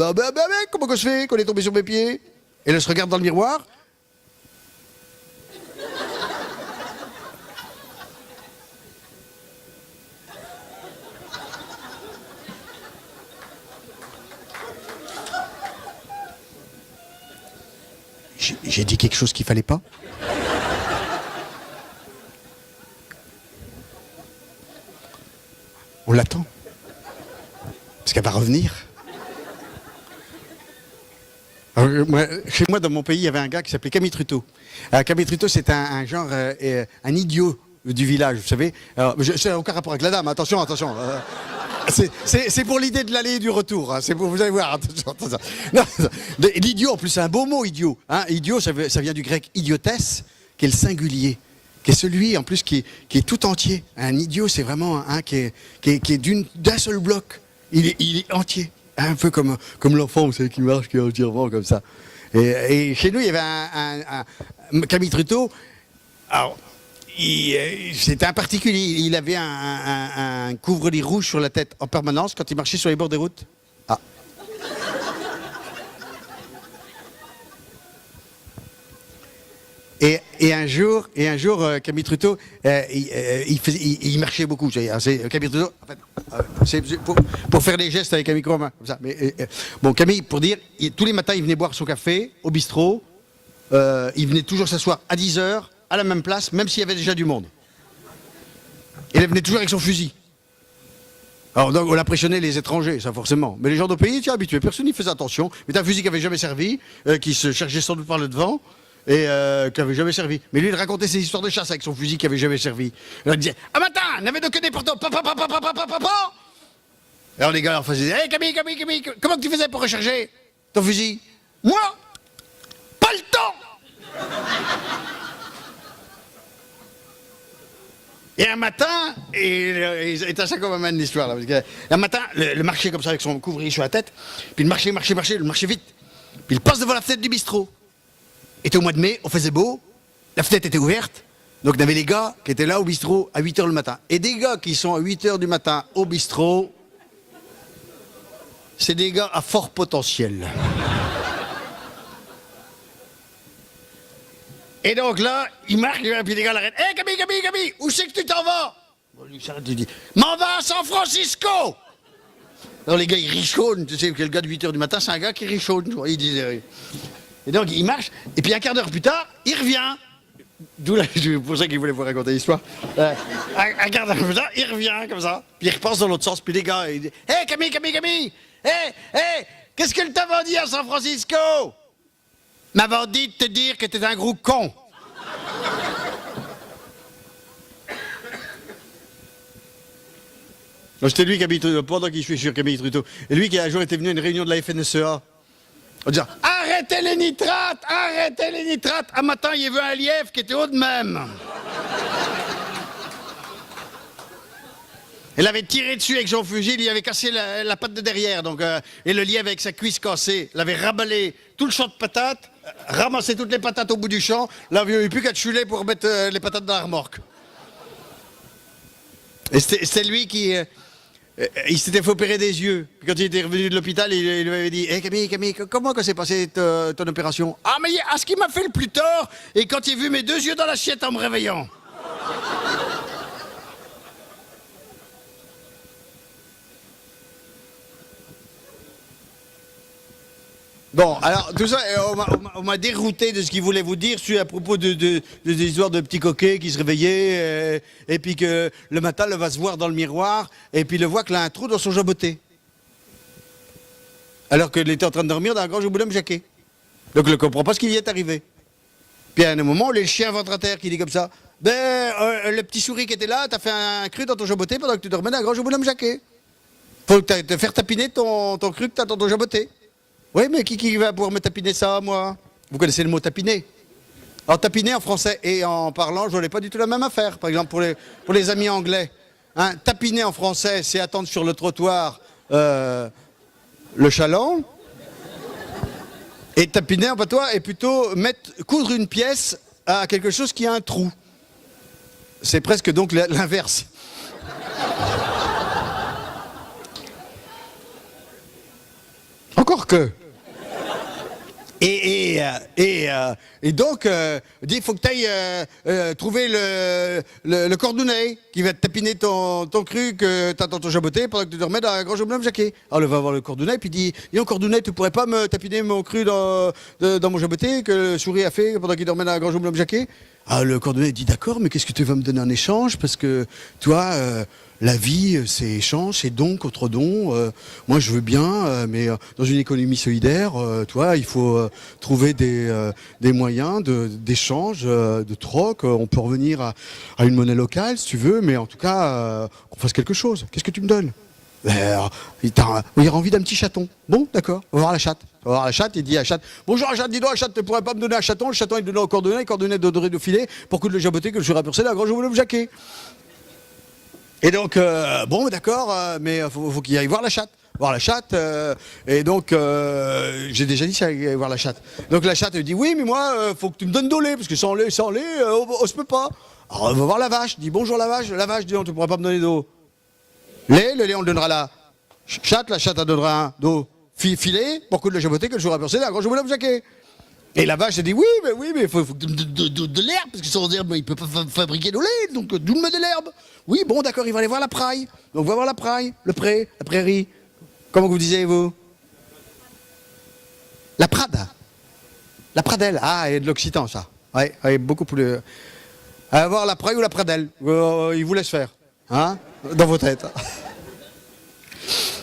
[SPEAKER 1] comment que je fais qu'on est tombé sur mes pieds? Et là, je regarde dans le miroir. J'ai dit quelque chose qu'il fallait pas. On l'attend. Parce qu'elle va revenir. Alors, chez moi, dans mon pays, il y avait un gars qui s'appelait Camille Truteau. Camille Truteau, c'est un genre, un idiot du village, vous savez. Ça n'a aucun rapport avec la dame, attention. C'est pour l'idée de l'aller et du retour, hein, c'est pour, vous allez voir, attention. L'idiot, en plus, c'est un beau mot, idiot. Hein. Idiot, ça vient du grec idiotesse, qui est le singulier, qui est celui, en plus, qui est tout entier. Un idiot, c'est vraiment un qui est d'un seul bloc. Il est entier. Un peu comme l'enfant, vous savez, qui marche, qui est entièrement comme ça. Et chez nous, il y avait un Camille Truteau. Alors, c'était un particulier. Il avait un couvre-lit rouge sur la tête en permanence quand il marchait sur les bords des routes. Ah. Et un jour, Camille Truteau, il marchait beaucoup. Camille Truteau, en fait, c'est pour faire des gestes avec un micro comme ça. Mais, bon, Camille, pour dire, tous les matins, il venait boire son café au bistrot. Il venait toujours s'asseoir à 10h, à la même place, même s'il y avait déjà du monde. Et il venait toujours avec son fusil. Alors, donc, on impressionnait les étrangers, ça forcément. Mais les gens de pays étaient habitués, personne n'y faisait attention. Mais un fusil qui n'avait jamais servi, qui se chargeait sans doute par le devant. Et qui n'avait jamais servi. Mais lui, il racontait ses histoires de chasse avec son fusil qui n'avait jamais servi. Il disait, ah matin, n'avait de que des portos, alors les gars leur faisaient, hé Camille, comment tu faisais pour recharger ton fusil? Moi, pas le temps. Et un matin, et c'est ça qu'on m'amène l'histoire là. Parce que, un matin, le marchait comme ça avec son couvrier sur la tête, puis il marchait vite. Puis il passe devant la fenêtre du bistrot. Était au mois de mai, on faisait beau, la fenêtre était ouverte, donc on avait les gars qui étaient là au bistrot à 8h le matin. Et des gars qui sont à 8h du matin au bistrot, c'est des gars à fort potentiel. Et donc là, il marque, et puis les gars l'arrêtent. Hé, Camille, où c'est que tu t'en vas? Bon, lui s'arrête, il dit, m'en va à San Francisco. Alors les gars, ils richonnent, tu sais, que le gars de 8h du matin, c'est un gars qui richonne, tu vois, il disait. Et donc, il marche, et puis un quart d'heure plus tard, il revient. D'où c'est pour ça qu'il voulait vous raconter l'histoire. Un quart d'heure plus tard, il revient comme ça, puis il repasse dans l'autre sens, puis les gars, ils disent, hé, Camille, hé, qu'est-ce que le t'avait dit à San Francisco? M'avait dit de te dire que t'es un gros con. C'était lui qui habite, pendant qu'il suis sur Camille Trudeau, et lui qui un jour était venu à une réunion de la FNSEA, en disant arrêtez les nitrates. Un matin, il y avait un lièvre qui était haut de même. Il avait tiré dessus avec son fusil, il avait cassé la patte de derrière, donc, et le lièvre avec sa cuisse cassée, l'avait raballé tout le champ de patates, ramassé toutes les patates au bout du champ, là, il n'y avait plus qu'à te chuler pour mettre les patates dans la remorque. Et c'était lui qui... il s'était fait opérer des yeux. Puis quand il était revenu de l'hôpital, il lui avait dit hey Camille, comment s'est passée ton opération? Ah, mais ce qui m'a fait le plus tort, et quand il a vu mes 2 yeux dans l'assiette en me réveillant. Bon, alors, tout ça, on m'a dérouté de ce qu'il voulait vous dire à propos des histoires de petits coquets qui se réveillaient, et puis que le matin, le va se voir dans le miroir, et puis le voit qu'il a un trou dans son jaboté. Alors qu'il était en train de dormir dans un grand bonhomme jaqué. Donc il ne comprend pas ce qui lui est arrivé. Puis à un moment, le chien ventre à terre qui dit comme ça, le petit souris qui était là, t'as fait un cru dans ton jaboté pendant que tu dormais dans un grand bonhomme jaqué. Faut te faire tapiner ton cru que t'as dans ton jaboté. Oui, mais qui va pouvoir me tapiner ça, moi? Vous connaissez le mot tapiner? Alors, tapiner en français et en parlant, je n'ai pas du tout la même affaire. Par exemple, pour les amis anglais. Hein, tapiner en français, c'est attendre sur le trottoir le chaland. Et tapiner en patois est plutôt coudre une pièce à quelque chose qui a un trou. C'est presque donc l'inverse. Encore que. Et donc, il faut que tu ailles trouver le cordonnet qui va te tapiner ton cru que tu as dans ton jaboté pendant que tu dormais dans un grand bonhomme jaqué. Alors, il va voir le cordonnet, puis il dit « cordonnet, tu pourrais pas me tapiner mon cru dans mon jaboté que le souris a fait pendant qu'il dormait dans un grand bonhomme jaqué ?» Ah, le cordonnet dit « D'accord, mais qu'est-ce que tu vas me donner en échange? Parce que toi... la vie, c'est échange, c'est don contre don. Moi, je veux bien, mais dans une économie solidaire, toi, il faut trouver des moyens d'échange, de troc. On peut revenir à une monnaie locale, si tu veux, mais en tout cas, qu'on fasse quelque chose. Qu'est-ce que tu me donnes? Il a envie d'un petit chaton. Bon, d'accord, on va voir la chatte. On va voir la chatte, il dit à la chatte, bonjour la chatte, dis donc, la chatte, tu pourrais pas me donner un chaton? Le chaton, il donne au cordonnet, le cordonnet donnerait de filet pour que le jaboté que je suis rapurcé d'un grand bonhomme jaqué. Et donc, bon, d'accord, mais faut qu'il aille voir la chatte. Voir la chatte, et donc, j'ai déjà dit ça, aller voir la chatte. Donc la chatte, elle dit, oui, mais moi, faut que tu me donnes de lait, parce que sans lait, on se peut pas. Alors, on va voir la vache, dit, bonjour la vache, dis donc, tu pourras pas me donner d'eau. Le lait, on le donnera à la chatte elle donnera un d'eau filet, pour que le jaboté, que le jour à percer, un grand bonhomme jaqué. Et la vache, elle dit, oui, mais il faut de l'herbe, parce que sans herbe, il ne peut pas fabriquer de lait, donc donne-moi de l'herbe. Oui, bon, d'accord, il va aller voir la praille. Donc, on va voir la praille, le pré, la prairie. Comment vous disiez, vous? La prade. La pradelle. Ah, il y a de l'occitan, ça. Oui, beaucoup plus... Allez voir la praille ou la pradelle. Il vous laisse faire. Hein? Dans vos têtes.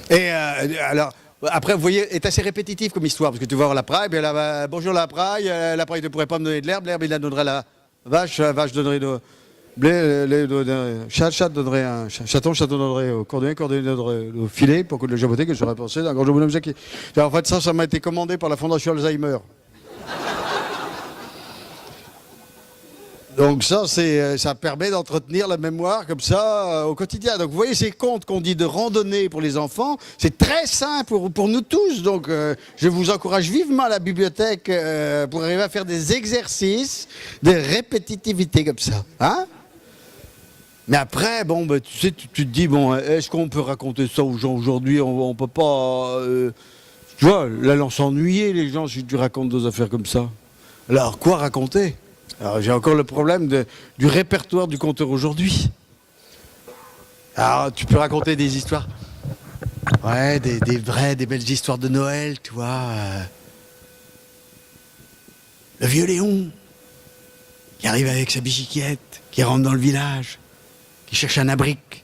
[SPEAKER 1] Et alors... Après, vous voyez, c'est assez répétitif comme histoire, parce que tu vas voir la praille, bien là, bonjour la praille ne pourrait pas me donner de l'herbe, il la donnerait à la vache donnerait de blé, chat donnerait un chaton donnerait au cordonnet donnerait au filet, pour que le jaboté, que je serais pensé d'un grand bonhomme jaqué. En fait, ça m'a été commandé par la Fondation Alzheimer. Donc ça permet d'entretenir la mémoire comme ça au quotidien. Donc vous voyez ces contes qu'on dit de randonnée pour les enfants, c'est très simple pour nous tous. Donc je vous encourage vivement à la bibliothèque pour arriver à faire des exercices de répétitivité comme ça. Hein? Mais après, bon, tu sais, tu te dis, bon, est-ce qu'on peut raconter ça aux gens aujourd'hui? On peut pas... tu vois, là, on s'ennuyer les gens si tu racontes des affaires comme ça. Alors, quoi raconter? Alors j'ai encore le problème du répertoire du conteur aujourd'hui. Alors tu peux raconter des histoires. Ouais, des belles histoires de Noël, tu vois. Le vieux Léon, qui arrive avec sa bicyclette, qui rentre dans le village, qui cherche un abric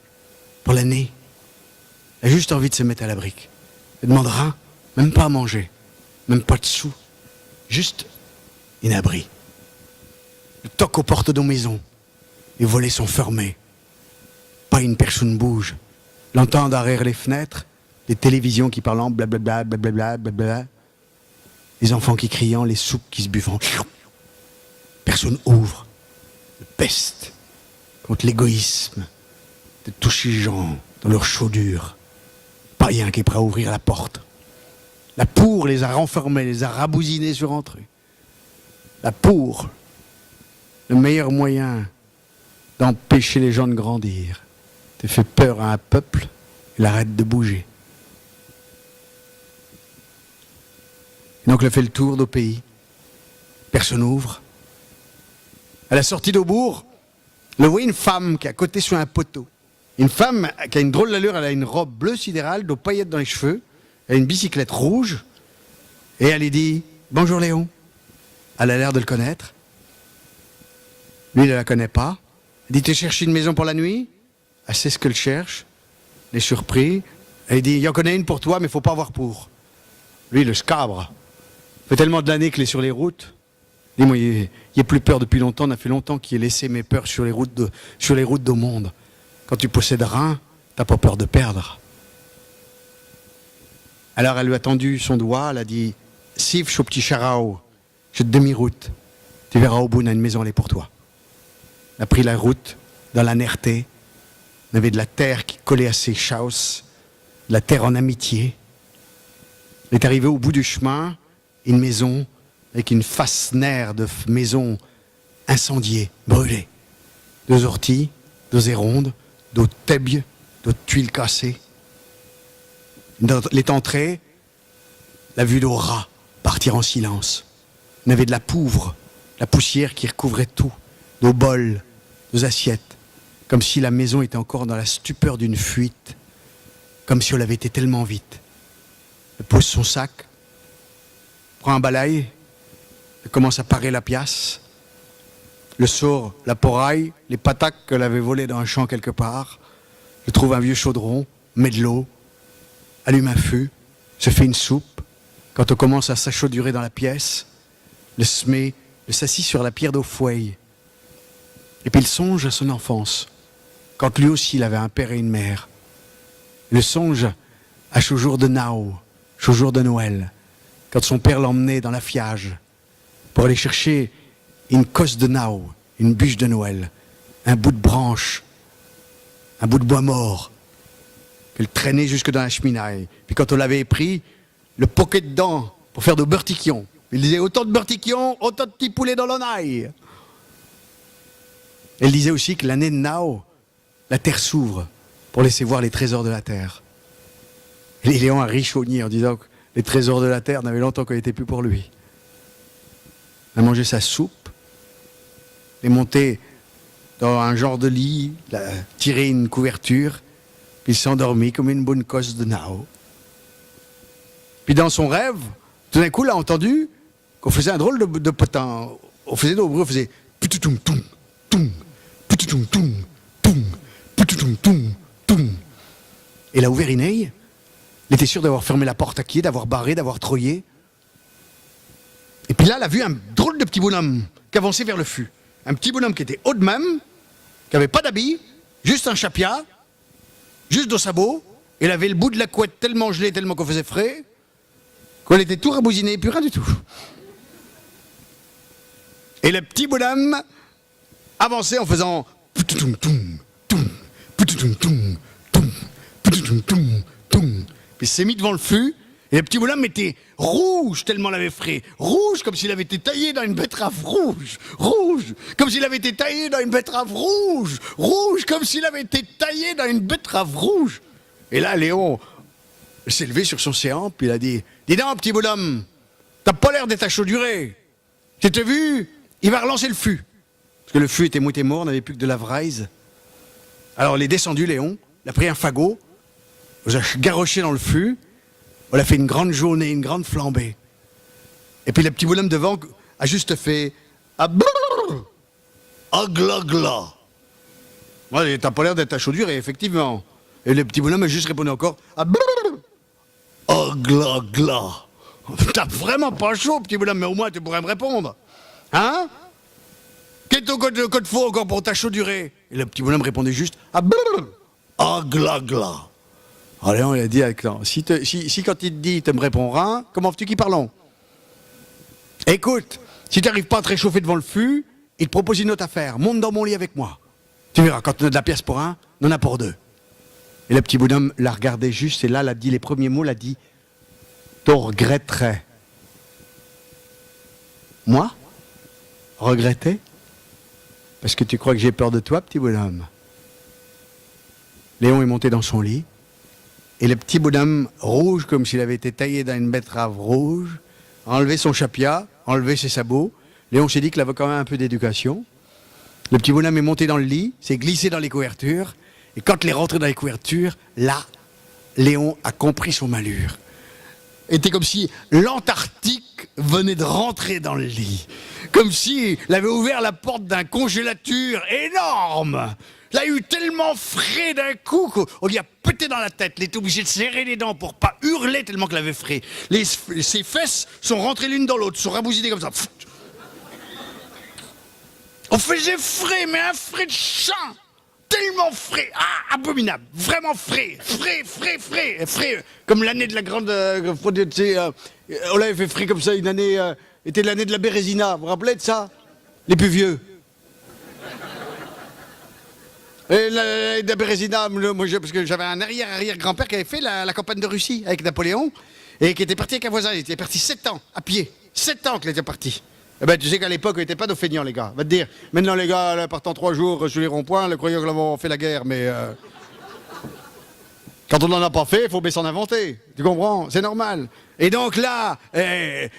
[SPEAKER 1] pour l'année. Il a juste envie de se mettre à l'abric. Il ne demande rien, même pas à manger, même pas de sous. Juste un abri. Le toc aux portes de nos maisons. Les volets sont fermés. Pas une personne bouge. L'entend derrière les fenêtres, les télévisions qui parlent blablabla, blablabla, blablabla. Les enfants qui crient, les soupes qui se buvent. Personne ouvre. Le peste contre l'égoïsme de toucher les gens dans leur chaudure. Pas rien qui est prêt à ouvrir la porte. La pour les a renfermés, les a rabousinés sur entrée. La pour, le meilleur moyen d'empêcher les gens de grandir. Tu fais peur à un peuple, il arrête de bouger. Donc il fait le tour du pays. Personne n'ouvre. À la sortie d'Aubourg, le voit une femme qui est à côté sur un poteau. Une femme qui a une drôle d'allure, elle a une robe bleu sidéral, de paillettes dans les cheveux, elle a une bicyclette rouge, et elle lui dit « Bonjour Léon ». Elle a l'air de le connaître. Lui, il ne la connaît pas. Elle dit « Tu cherches une maison pour la nuit ?» Elle sait ce qu'elle cherche. Elle est surpris. Elle dit « Il y en connaît une pour toi, mais il ne faut pas avoir pour. » Lui, le scabre. Ça fait tellement d'années qu'il est sur les routes. Il dit « Moi, il n'y a plus peur depuis longtemps. On a fait longtemps qu'il ait laissé mes peurs sur les routes du monde. Quand tu possèdes rien, tu n'as pas peur de perdre. » Alors elle lui a tendu son doigt. Elle a dit « Sif, au petit charao. J'ai de demi-route. Tu verras au bout, on a une maison, elle est pour toi. » Elle a pris la route dans la nerté. Il y avait de la terre qui collait à ses chausses, de la terre en amitié. Il est arrivé au bout du chemin, une maison avec une face nerf de maison incendiée, brûlée. 2 orties, 2 érondes, d'autres tèbres, d'autres tuiles cassées. Dans les entrées, la vue d'au rat partir en silence. Il y avait de la pouvre, la poussière qui recouvrait tout, nos bols, nos assiettes, comme si la maison était encore dans la stupeur d'une fuite, comme si on l'avait été tellement vite. Elle pose son sac, prend un balai, elle commence à parer la pièce, le sort, la poraille, les pataques qu'elle avait volées dans un champ quelque part, elle trouve un vieux chaudron, met de l'eau, allume un feu, se fait une soupe. Quand on commence à s'achaudurer dans la pièce, le s'assit sur la pierre d'eau fouille. Et puis il songe à son enfance, quand lui aussi il avait un père et une mère. Le songe à ce jour de Nao, ce jour de Noël, quand son père l'emmenait dans la fiage pour aller chercher une cosse de Nao, une bûche de Noël, un bout de branche, un bout de bois mort, qu'elle traînait jusque dans la cheminaille. Puis quand on l'avait pris, le poquet dedans pour faire de beurtiquions. Il disait autant de beurtiquions, autant de petits poulets dans l'onaille. Elle disait aussi que l'année de Nao, la terre s'ouvre pour laisser voir les trésors de la terre. Et Léon a richogné en disant que les trésors de la terre n'avaient longtemps qu'on n'était plus pour lui. Il a mangé sa soupe, il est monté dans un genre de lit, il a tiré une couverture, puis il s'est endormi comme une bonne cosse de Nao. Puis dans son rêve, tout d'un coup, il a entendu qu'on faisait un drôle de potin. On faisait des bruits, on faisait pututum tum tum pututum tum tum pututum tum tum. Et il a ouvert une œil. Il était sûr d'avoir fermé la porte à qui, d'avoir barré, d'avoir troyé. Et puis là, il a vu un drôle de petit bonhomme qui avançait vers le fût. Un petit bonhomme qui était haut de même, qui n'avait pas d'habit, juste un chapia, juste dos sabot. Il avait le bout de la couette tellement gelé, tellement qu'on faisait frais, qu'on était tout rabousiné, plus rien du tout. Et le petit bonhomme avançait en faisant pututum tum tum pututum tum tum pututum tum tum. Puis il s'est mis devant le fût, et le petit bonhomme était rouge tellement il avait frais. Rouge comme s'il avait été taillé dans une betterave rouge. Rouge comme s'il avait été taillé dans une betterave rouge. Rouge comme s'il avait été taillé dans une betterave rouge. Et là, Léon s'est levé sur son séant, puis il a dit « Dis donc, petit bonhomme, t'as pas l'air d'être achauduré. Je t'ai vu, il va relancer le fût. parce que le feu était moitié mort, on n'avait plus que de la vraise. Alors on est descendu, Léon, il a pris un fagot, on l'a garroché dans le fût, on a fait une grande jaunée, une grande flambée. Et puis le petit bonhomme devant a juste fait « Ah brrr, ah gla gla ». Ouais, t'as pas l'air d'être à chaud dur, et effectivement. Et le petit bonhomme a juste répondu encore « Ah brrr, ah gla gla ». T'as vraiment pas chaud, petit bonhomme, mais au moins tu pourrais me répondre. Hein? Quel est ton code faux encore pour ta chaude durée? Et le petit bonhomme répondait juste « Ah brrr, ah gla gla ». Alors Léon, il a dit avec non, si quand il te dit tu me répondras, comment veux-tu qu'il parlons? Écoute, si tu n'arrives pas à te réchauffer devant le fût, il te propose une autre affaire. Monte dans mon lit avec moi. Tu verras, quand on a de la pièce pour un, on en a pour deux. Et le petit bonhomme l'a regardé juste, et là, l'a dit les premiers mots, l'a dit « T'en regretterais ». Moi? Regretter? Parce que tu crois que j'ai peur de toi, petit bonhomme? Léon est monté dans son lit, et le petit bonhomme, rouge comme s'il avait été taillé dans une betterave rouge, a enlevé son chapia, a enlevé ses sabots. Léon s'est dit qu'il avait quand même un peu d'éducation. Le petit bonhomme est monté dans le lit, s'est glissé dans les couvertures, et quand il est rentré dans les couvertures, là, Léon a compris son malheur. C'était comme si l'Antarctique venait de rentrer dans le lit. Comme s'il avait ouvert la porte d'un congélateur énorme. Il a eu tellement frais d'un coup qu'on lui a pété dans la tête. Il était obligé de serrer les dents pour pas hurler tellement qu'il avait frais. Ses fesses sont rentrées l'une dans l'autre, sont rabousitées comme ça. On faisait frais, mais un frais de chien. Tellement frais, abominable, vraiment frais, comme l'année de la grande, on l'avait fait frais comme ça, une année, était l'année de la Bérésina, vous vous rappelez de ça? Les plus vieux. Et l'année de la Bérésina, parce que j'avais un arrière-arrière-grand-père qui avait fait la campagne de Russie avec Napoléon, et qui était parti avec un voisin, il était parti 7 ans, à pied, 7 ans qu'il était parti. Eh ben, tu sais qu'à l'époque, ils n'étaient pas nos feignants, les gars. Va te dire, maintenant, les gars, là, partant 3 jours sur les ronds-points, le croyant que l'avons fait la guerre, mais quand on n'en a pas fait, il faut bien s'en inventer. Tu comprends? C'est normal. Et donc là,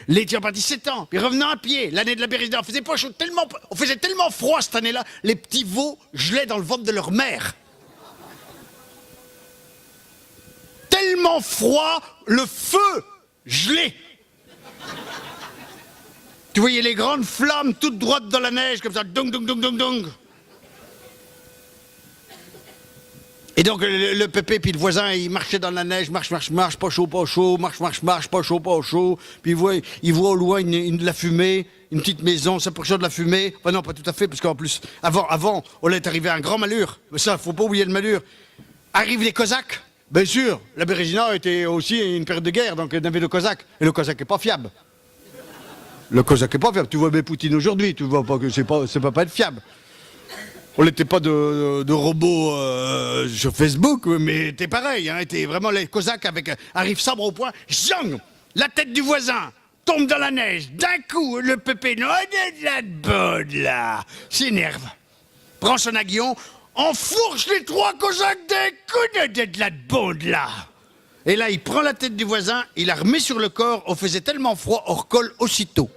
[SPEAKER 1] l'étions parti 7 ans, puis revenant à pied, l'année de la Bérésina, on faisait pas chaud, on faisait tellement froid cette année-là, les petits veaux gelaient dans le ventre de leur mère. Tellement froid, le feu gelé. Tu voyais les grandes flammes toutes droites dans la neige, comme ça, dong, dong, dong, dong, dong. Et donc le pépé, puis le voisin, il marchait dans la neige, marche, pas chaud, marche, pas chaud. Puis il voit au loin de la fumée, une petite maison, ça poursuit de la fumée. Enfin non, pas tout à fait, parce qu'en plus, avant, on est arrivé à un grand malheur. Mais ça, faut pas oublier le malheur. Arrivent les Cosaques. Bien sûr, la Bérésina était aussi une période de guerre, donc il y avait le Cosaque. Et le Cosaque n'est pas fiable. Le Cosaque n'est pas fiable. Tu vois bien Poutine aujourd'hui, tu vois pas que c'est pas être fiable. On n'était pas de robots sur Facebook, mais t'es pareil. Hein, t'es vraiment les Cosaques arrivent sabre au poing, zang, la tête du voisin tombe dans la neige. D'un coup, le pépé, non, de la bonne là, s'énerve, prend son aiguillon, enfourche les 3 Cosaques d'un coup de la bonne là. Et là, il prend la tête du voisin, il la remet sur le corps, on faisait tellement froid, on recolle aussitôt.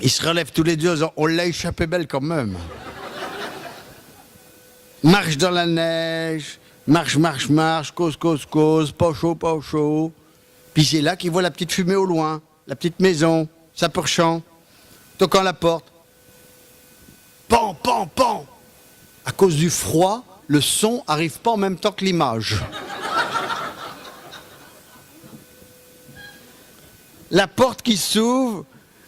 [SPEAKER 1] Ils se relèvent tous les deux en disant, on l'a échappé belle quand même. Marche dans la neige, marche, cause, pas chaud. Puis c'est là qu'il voit la petite fumée au loin, la petite maison, sapeur-champ, toquant à la porte. Pan. À cause du froid, le son arrive pas en même temps que l'image. La porte qui s'ouvre,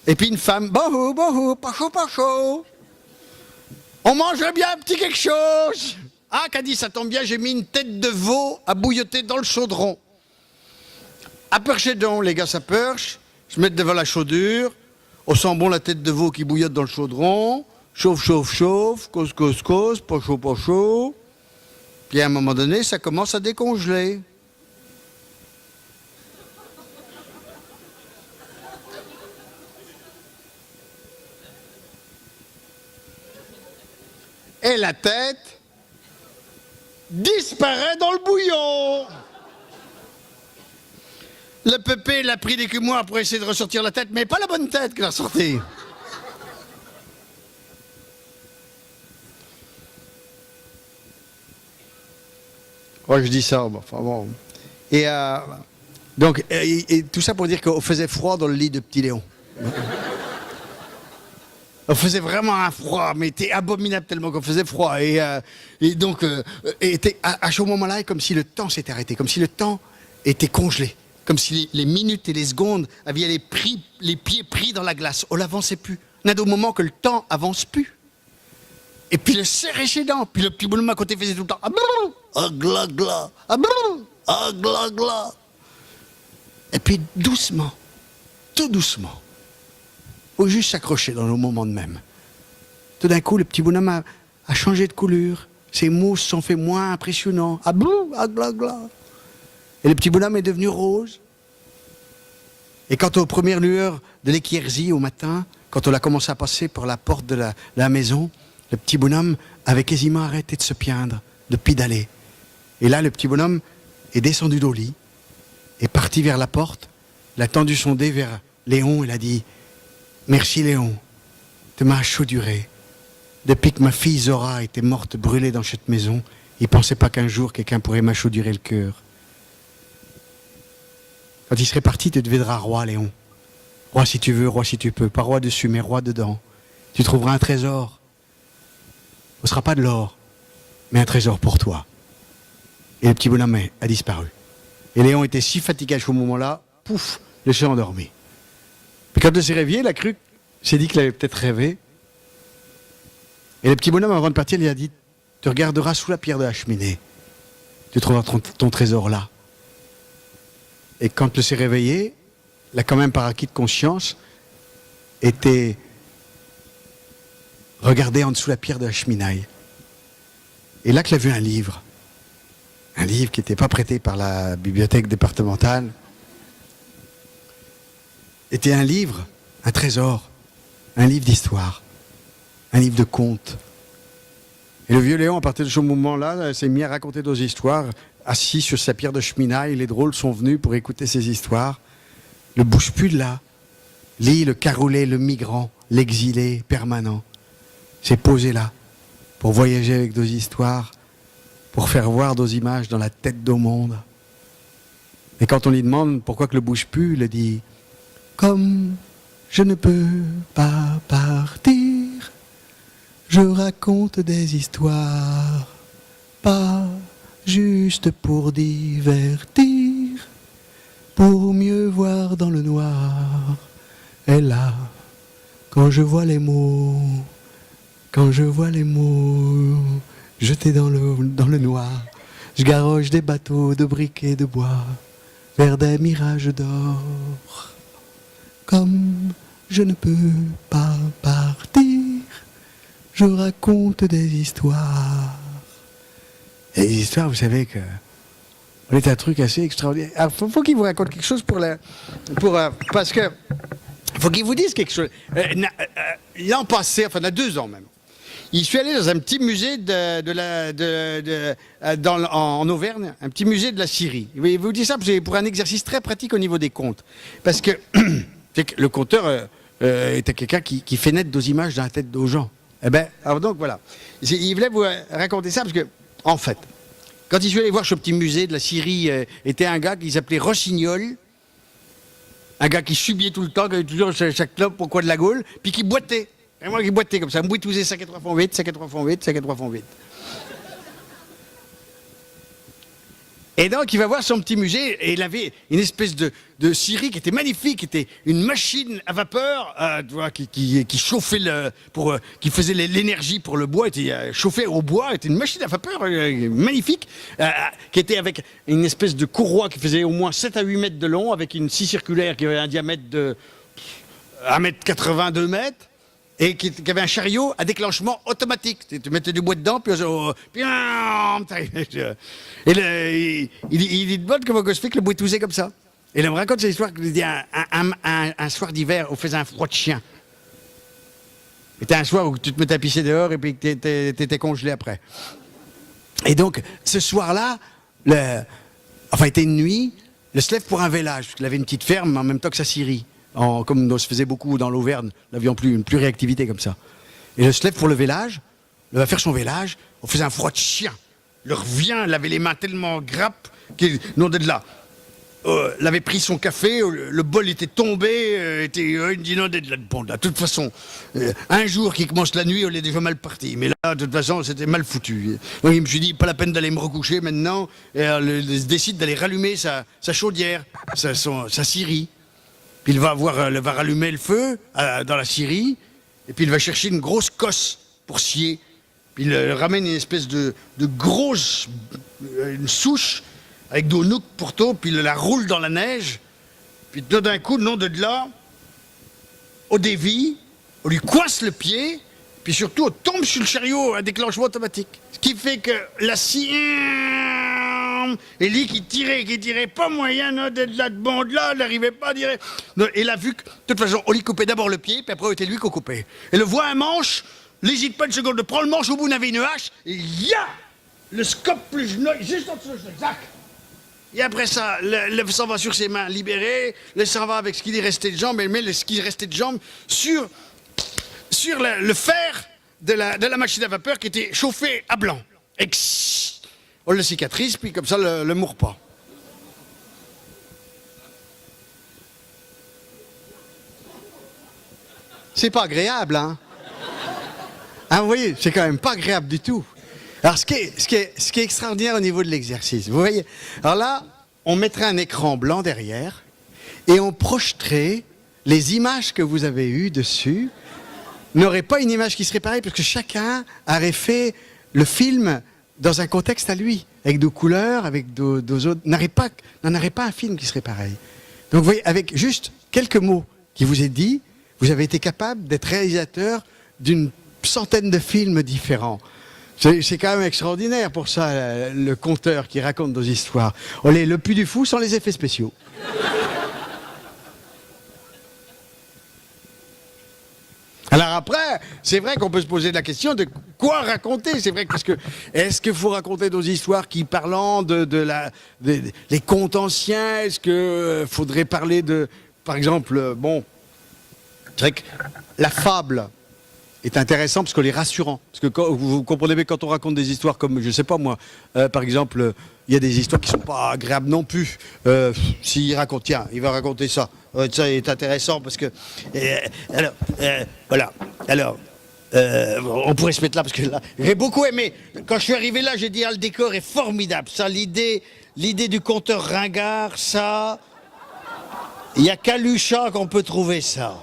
[SPEAKER 1] et puis une femme, bonjour, pas chaud. On mangerait bien un petit quelque chose. Ah, qu'a dit, ça tombe bien, j'ai mis une tête de veau à bouilloter dans le chaudron. À percher donc, les gars, ça perche, se mettent devant la chaudure, on sent bon la tête de veau qui bouillote dans le chaudron, chauffe, cause, pas chaud. Puis à un moment donné, ça commence à décongeler. Et la tête disparaît dans le bouillon. Le pépé l'a pris des cumoirs pour essayer de ressortir la tête, mais pas la bonne tête qu'il a ressortie. Ouais, je dis ça, enfin bon. Et donc, et tout ça pour dire qu'on faisait froid dans le lit de Petit Léon. On faisait vraiment un froid, mais c'était abominable tellement qu'on faisait froid. Et donc, à ce moment-là, comme si le temps s'était arrêté, comme si le temps était congelé, comme si les minutes et les secondes avaient les pieds pris dans la glace. On n'avançait plus. On a des moments que le temps avance plus. Et puis le serrait chez dents. Puis le petit bonhomme à côté faisait tout le temps. Ah gla gla. Ah gla gla. Et puis doucement, tout doucement, faut juste s'accrocher dans le moment de même. Tout d'un coup, le petit bonhomme a changé de couleur. Ses mots se sont fait moins impressionnants. Ah gla gla. Et le petit bonhomme est devenu rose. Et quant aux premières lueurs de l'équerzie au matin, quand on a commencé à passer par la porte de la maison, le petit bonhomme avait quasiment arrêté de se plaindre, de pédaler. Et là, le petit bonhomme est descendu d'au lit, est parti vers la porte, il a tendu son dé vers Léon, il a dit « Merci Léon, tu m'as chauduré. Depuis que ma fille Zora était morte brûlée dans cette maison, il ne pensait pas qu'un jour quelqu'un pourrait m'achaudurer le cœur. Quand il serait parti, tu deviendras roi, Léon. Roi si tu veux, roi si tu peux, pas roi dessus, mais roi dedans. Tu trouveras un trésor. Ce ne sera pas de l'or, mais un trésor pour toi. » Et le petit bonhomme a disparu. Et Léon était si fatigué à ce moment-là, pouf, il s'est endormi. Puis quand il s'est réveillé, la cruque s'est dit qu'il avait peut-être rêvé. Et le petit bonhomme, avant de partir, il a dit « Tu regarderas sous la pierre de la cheminée. Tu trouveras ton trésor là. » Et quand il s'est réveillé, il a quand même par acquis de conscience été regardé en dessous la pierre de la cheminée. Et là qu'il a vu un livre qui n'était pas prêté par la bibliothèque départementale. Était un livre, un trésor, un livre d'histoire, un livre de contes. Et le vieux Léon, à partir de ce moment-là, s'est mis à raconter des histoires, assis sur sa pierre de cheminée. Les drôles sont venus pour écouter ces histoires. Ne bouge plus de là. Lit le caroulé, le migrant, l'exilé permanent. S'est posé là pour voyager avec des histoires, pour faire voir des images dans la tête du monde. Et quand on lui demande pourquoi que le bouge plus, il dit « Comme je ne peux pas partir, je raconte des histoires, pas juste pour divertir, pour mieux voir dans le noir. Et là, quand je vois les mots, jetés dans le noir, je garoche des bateaux de briquets de bois vers des mirages d'or. Comme je ne peux pas partir, je raconte des histoires. » Et les histoires, vous savez que on est un truc assez extraordinaire. Alors, faut qu'il vous raconte quelque chose parce que faut qu'il vous dise quelque chose. L'an passé, enfin il y a 2 ans même, je suis allé dans un petit musée en Auvergne, un petit musée de la Syrie. Je vous dis ça pour un exercice très pratique au niveau des contes. Parce que le conteur était quelqu'un qui fait naître des images dans la tête aux gens. Eh ben, alors donc voilà. Il voulait vous raconter ça parce que, en fait, quand je suis allé voir ce petit musée de la Syrie, était un gars qui s'appelait Rossignol, un gars qui subiait tout le temps, qui avait toujours chaque clope au coin de la Gaule, puis qui boitait. Et moi qui boitais comme ça, mbouitousait 5 et 3 font 8, 5 et 3 font 8, 5 et 3 font 8. Et donc il va voir son petit musée, et il avait une espèce de scierie qui était magnifique, qui était une machine à vapeur, qui chauffait qui faisait l'énergie pour le bois, était chauffé au bois, était une machine à vapeur magnifique, qui était avec une espèce de courroie qui faisait au moins 7 à 8 mètres de long, avec une scie circulaire qui avait un diamètre de 1,80 m, 2 mètres. Et qui avait un chariot à déclenchement automatique. Tu mettais du bois dedans, puis il dit de bonne comment se fait que le bois toussait comme ça. Et il me raconte cette histoire qu'il dit un soir d'hiver, on faisait un froid de chien. C'était un soir où tu te mettais à pisser dehors et puis t'étais congelé après. Et donc, ce soir-là, était une nuit, il se lève pour un vélage, parce qu'il avait une petite ferme en même temps que sa scierie, comme on se faisait beaucoup dans l'Auvergne, nous n'avions plus une pluriactivité comme ça. Et il se lève pour le vélage, il va faire son vélage, on faisait un froid de chien. Il revient, il avait les mains tellement grappes qu'il non de là. Il avait pris son café, le bol était tombé, il dit non, de là, bon, de toute façon, un jour qui commence la nuit, on est déjà mal parti. Mais là, de toute façon, c'était mal foutu. Donc il me suis dit, pas la peine d'aller me recoucher maintenant, et il décide d'aller rallumer sa chaudière, sa scierie. Puis il va rallumer le feu dans la scierie, et puis il va chercher une grosse cosse pour scier. Puis il ramène une espèce de grosse une souche, avec dos nouk pourto, puis il la roule dans la neige, puis tout d'un coup, non de là, au dévie, on lui coince le pied, puis surtout on tombe sur le chariot à déclenchement automatique. Ce qui fait que la scie... Et lui qui tirait pas moyen non, de là, de bon de là, il n'arrivait pas à dire... Non, et il a vu que, de toute façon, on lui coupait d'abord le pied, puis après c'était lui qu'on coupait. Et le voit un manche, n'hésite pas une seconde, prend le manche, au bout d'avait une hache, et ya le scope plus juste en dessous de zac. Et après ça, le sang va sur ses mains libérées, le sang va avec ce qui est resté de jambes, et met ce qui est resté de jambes sur le fer de la machine à vapeur qui était chauffé à blanc. Et on le cicatrise, puis comme ça, le mourre pas. C'est pas agréable, hein? Ah, vous voyez, c'est quand même pas agréable du tout. Alors, ce qui est extraordinaire au niveau de l'exercice, vous voyez, alors là, on mettrait un écran blanc derrière et on projeterait les images que vous avez eues dessus. N'aurait pas une image qui serait pareille parce que chacun aurait fait le film dans un contexte à lui, avec deux couleurs, avec deux autres. N'en aurait pas un film qui serait pareil. Donc, vous voyez, avec juste quelques mots qui vous est dit, vous avez été capable d'être réalisateur d'une centaine de films différents. C'est quand même extraordinaire pour ça, le conteur qui raconte nos histoires. On est le plus du fou sans les effets spéciaux. Alors après, c'est vrai qu'on peut se poser la question de quoi raconter. C'est vrai parce que est-ce qu'il faut raconter nos histoires qui parlant les contes anciens? Est-ce que faudrait parler de, par exemple, bon, c'est vrai que la fable est intéressant parce qu'elle est rassurant. Parce que vous comprenez bien, quand on raconte des histoires comme, je sais pas moi, par exemple, il y a des histoires qui sont pas agréables non plus. S'il raconte, tiens, il va raconter ça. Ça est intéressant parce que... voilà. Alors, on pourrait se mettre là parce que là, j'ai beaucoup aimé. Quand je suis arrivé là, j'ai dit, ah, le décor est formidable. Ça, l'idée du conteur ringard, ça... Il n'y a qu'à Luchat qu'on peut trouver ça.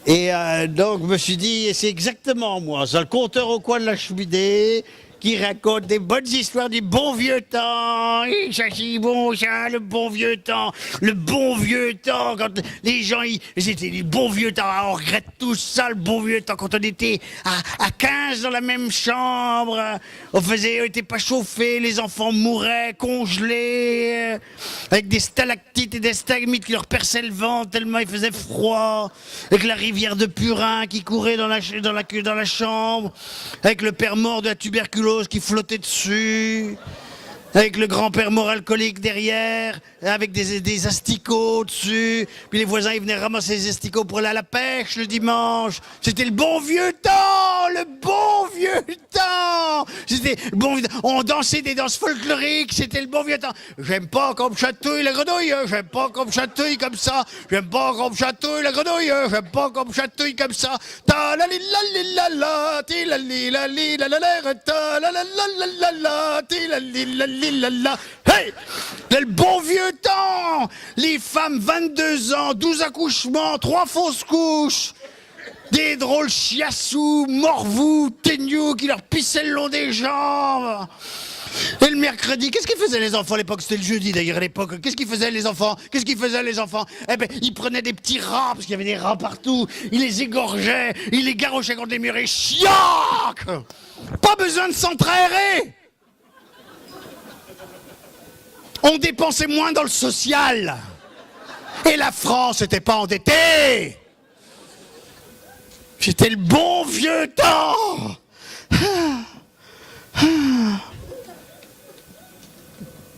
[SPEAKER 1] Et donc, je me suis dit, c'est exactement moi, ça, le conteur au coin de la cheminée, qui raconte des bonnes histoires du bon vieux temps. Et ça, c'est bon, ça, le bon vieux temps. Le bon vieux temps, quand les gens, c'était les bons vieux temps. On regrette tout ça, le bon vieux temps, quand on était à 15 dans la même chambre. On était pas chauffés, les enfants mouraient, congelés, avec des stalactites et des stalagmites qui leur perçaient le ventre tellement il faisait froid. Avec la rivière de purin qui courait dans la chambre. Avec le père mort de la tuberculose qui flottait dessus, avec le grand-père mort alcoolique derrière, avec des asticots dessus, puis les voisins ils venaient ramasser les asticots pour aller à la pêche le dimanche. C'était le bon vieux temps, le bon vieux temps. C'était le bon vieux temps. On dansait des danses folkloriques, c'était le bon vieux temps. J'aime pas qu'on me chatouille la grenouille, j'aime pas qu'on me chatouille comme ça, j'aime pas qu'on me chatouille la grenouille, j'aime pas qu'on me chatouille comme ça. Ta la li la li la la, ti la li la li la la la, ta la la la la la, ti la li la li la la. Hey, le bon vieux temps. Les femmes, 22 ans, 12 accouchements, 3 fausses couches. Des drôles chiassous, morvous, teignous qui leur pissaient le long des jambes. Et le mercredi, qu'est-ce qu'ils faisaient les enfants à l'époque? C'était le jeudi d'ailleurs à l'époque. Qu'est-ce qu'ils faisaient les enfants? Eh ben, ils prenaient des petits rats, parce qu'il y avait des rats partout. Ils les égorgeaient, ils les garrochaient contre les murs et chiac! Pas besoin de s'entraîner. On dépensait moins dans le social. Et la France n'était pas endettée. C'était le bon vieux temps.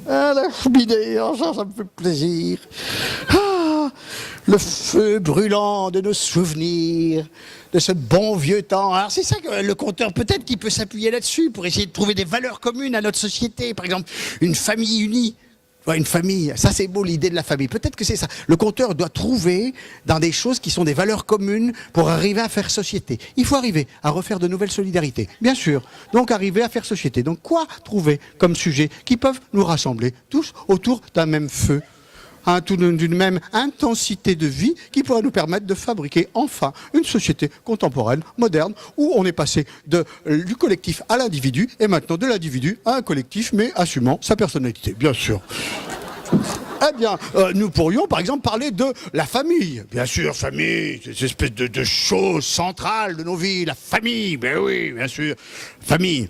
[SPEAKER 1] Ah, la cheminée, oh, ça me fait plaisir. Ah, le feu brûlant de nos souvenirs, de ce bon vieux temps. Alors c'est ça que le conteur, peut-être qu'il peut s'appuyer là-dessus pour essayer de trouver des valeurs communes à notre société. Par exemple, une famille unie. Ouais, une famille, ça c'est beau l'idée de la famille. Peut-être que c'est ça. Le conteur doit trouver dans des choses qui sont des valeurs communes pour arriver à faire société. Il faut arriver à refaire de nouvelles solidarités, bien sûr. Donc arriver à faire société. Donc quoi trouver comme sujet qui peuvent nous rassembler tous autour d'un même feu, d'une même intensité de vie qui pourrait nous permettre de fabriquer enfin une société contemporaine, moderne, où on est passé du collectif à l'individu et maintenant de l'individu à un collectif, mais assumant sa personnalité, bien sûr. Eh bien, nous pourrions par exemple parler de la famille. Bien sûr, famille, c'est une espèce de chose centrale de nos vies, la famille, ben oui, bien sûr, famille.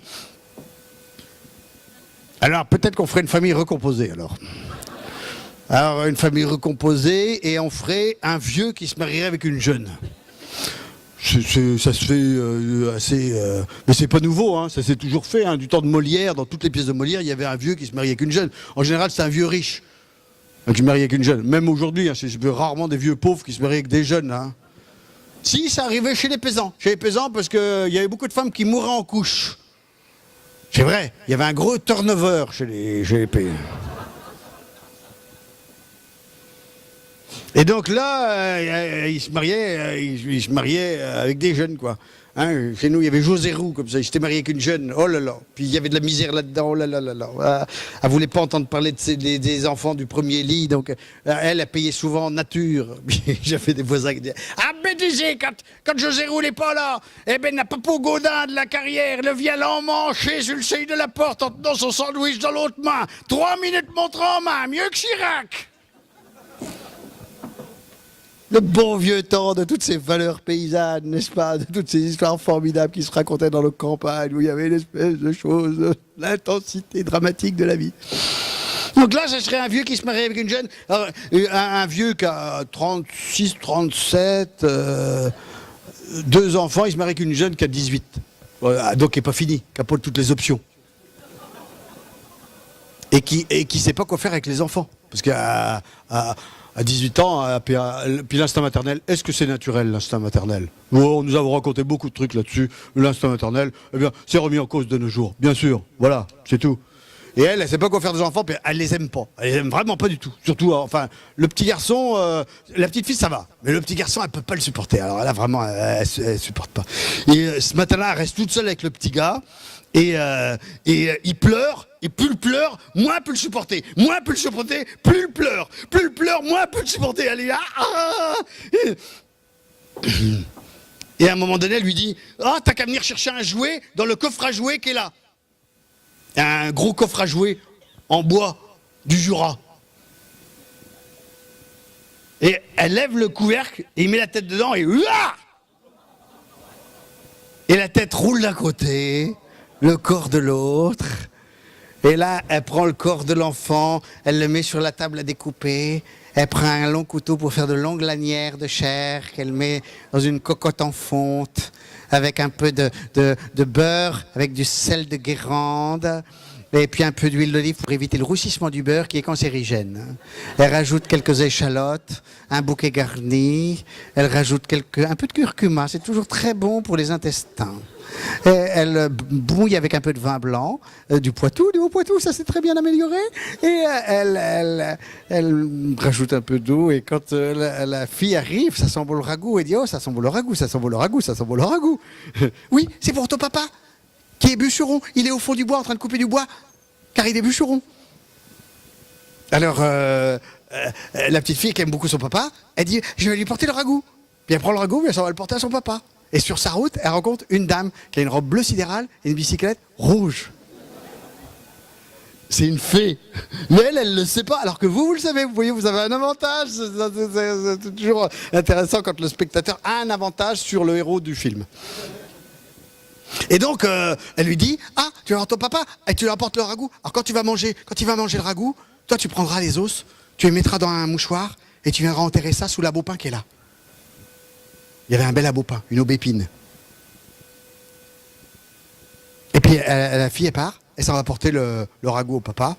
[SPEAKER 1] Alors peut-être qu'on ferait une famille recomposée alors. Alors, une famille recomposée, et on ferait un vieux qui se marierait avec une jeune. Ça se fait assez... mais c'est pas nouveau, hein, ça s'est toujours fait. Hein, du temps de Molière, dans toutes les pièces de Molière, il y avait un vieux qui se mariait avec une jeune. En général, c'est un vieux riche qui se marie avec une jeune. Même aujourd'hui, hein, je veux rarement des vieux pauvres qui se marient avec des jeunes. Hein. Si, ça arrivait chez les paysans. Chez les paysans, parce qu'il y avait beaucoup de femmes qui mouraient en couche. C'est vrai, il y avait un gros turnover chez les paysans. Et donc là, il se mariait avec des jeunes, quoi. Hein, chez nous, il y avait José Roux, comme ça. Il s'était marié avec une jeune. Oh là là. Puis il y avait de la misère là-dedans. Oh là là là là. Elle voulait pas entendre parler des enfants du premier lit. Donc, elle a payé souvent en nature. J'avais des voisins qui disaient ah, ben, disais, quand José Roux n'est pas là, eh ben, n'a pas pour Gaudin de la carrière, le vient l'emmancher sur le seuil de la porte en tenant son sandwich dans l'autre main. 3 minutes montre en main, mieux que Chirac. Le bon vieux temps de toutes ces valeurs paysannes, n'est-ce pas? De toutes ces histoires formidables qui se racontaient dans nos campagnes, où il y avait une espèce de chose, l'intensité dramatique de la vie. Donc là, ce serait un vieux qui se marie avec une jeune. Alors, un vieux qui a 36, 37, 2 enfants, il se marie avec une jeune qui a 18. Donc qui n'est pas fini, qui n'a pas toutes les options. Et qui sait pas quoi faire avec les enfants. Parce qu'à 18 ans, puis l'instinct maternel, est-ce que c'est naturel, l'instinct maternel? Oh, nous avons raconté beaucoup de trucs là-dessus. L'instinct maternel, eh bien, c'est remis en cause de nos jours. Bien sûr, voilà, c'est tout. Et elle sait pas quoi faire des enfants, puis elle les aime pas. Elle les aime vraiment pas du tout. Surtout, enfin, le petit garçon, la petite fille, ça va. Mais le petit garçon, elle peut pas le supporter. Alors là, vraiment, elle supporte pas. Et ce matin-là, elle reste toute seule avec le petit gars. Et il pleure, et plus il pleure, moins elle peut le supporter. Moins elle peut le supporter, plus il pleure. Plus il pleure, moins elle peut le supporter. Elle est là. Et à un moment donné, elle lui dit ah, t'as qu'à venir chercher un jouet dans le coffre à jouets qui est là. Un gros coffre à jouets en bois du Jura. Et elle lève le couvercle, et il met la tête dedans, et et la tête roule d'un côté, le corps de l'autre. Et là, elle prend le corps de l'enfant, elle le met sur la table à découper. Elle prend un long couteau pour faire de longues lanières de chair qu'elle met dans une cocotte en fonte avec un peu de beurre, avec du sel de Guérande et puis un peu d'huile d'olive pour éviter le roussissement du beurre qui est cancérigène. Elle rajoute quelques échalotes, un bouquet garni, elle rajoute un peu de curcuma, c'est toujours très bon pour les intestins. Et elle brouille avec un peu de vin blanc, du Poitou, du Haut-Poitou, ça s'est très bien amélioré. Et elle rajoute un peu d'eau. Et quand la fille arrive, ça sent bon le ragoût. Elle dit oh, ça sent bon le ragoût, ça sent bon le ragoût, ça sent bon le ragoût. Oui, c'est pour ton papa, qui est bûcheron. Il est au fond du bois en train de couper du bois, car il est bûcheron. Alors, la petite fille qui aime beaucoup son papa, elle dit je vais lui porter le ragoût. Puis elle prend le ragoût, et ça va le porter à son papa. Et sur sa route, elle rencontre une dame qui a une robe bleu sidéral et une bicyclette rouge. C'est une fée. Mais elle le sait pas, alors que vous le savez. Vous voyez, vous avez un avantage. C'est toujours intéressant quand le spectateur a un avantage sur le héros du film. Et donc, elle lui dit ah, tu vas voir ton papa et tu lui apportes le ragoût. Alors quand il va manger le ragoût, toi tu prendras les os, tu les mettras dans un mouchoir et tu viendras enterrer ça sous la baupin qui est là. Il y avait un bel abeau-pin, une aubépine. Et puis la fille, elle part, elle s'en va porter le ragoût au papa.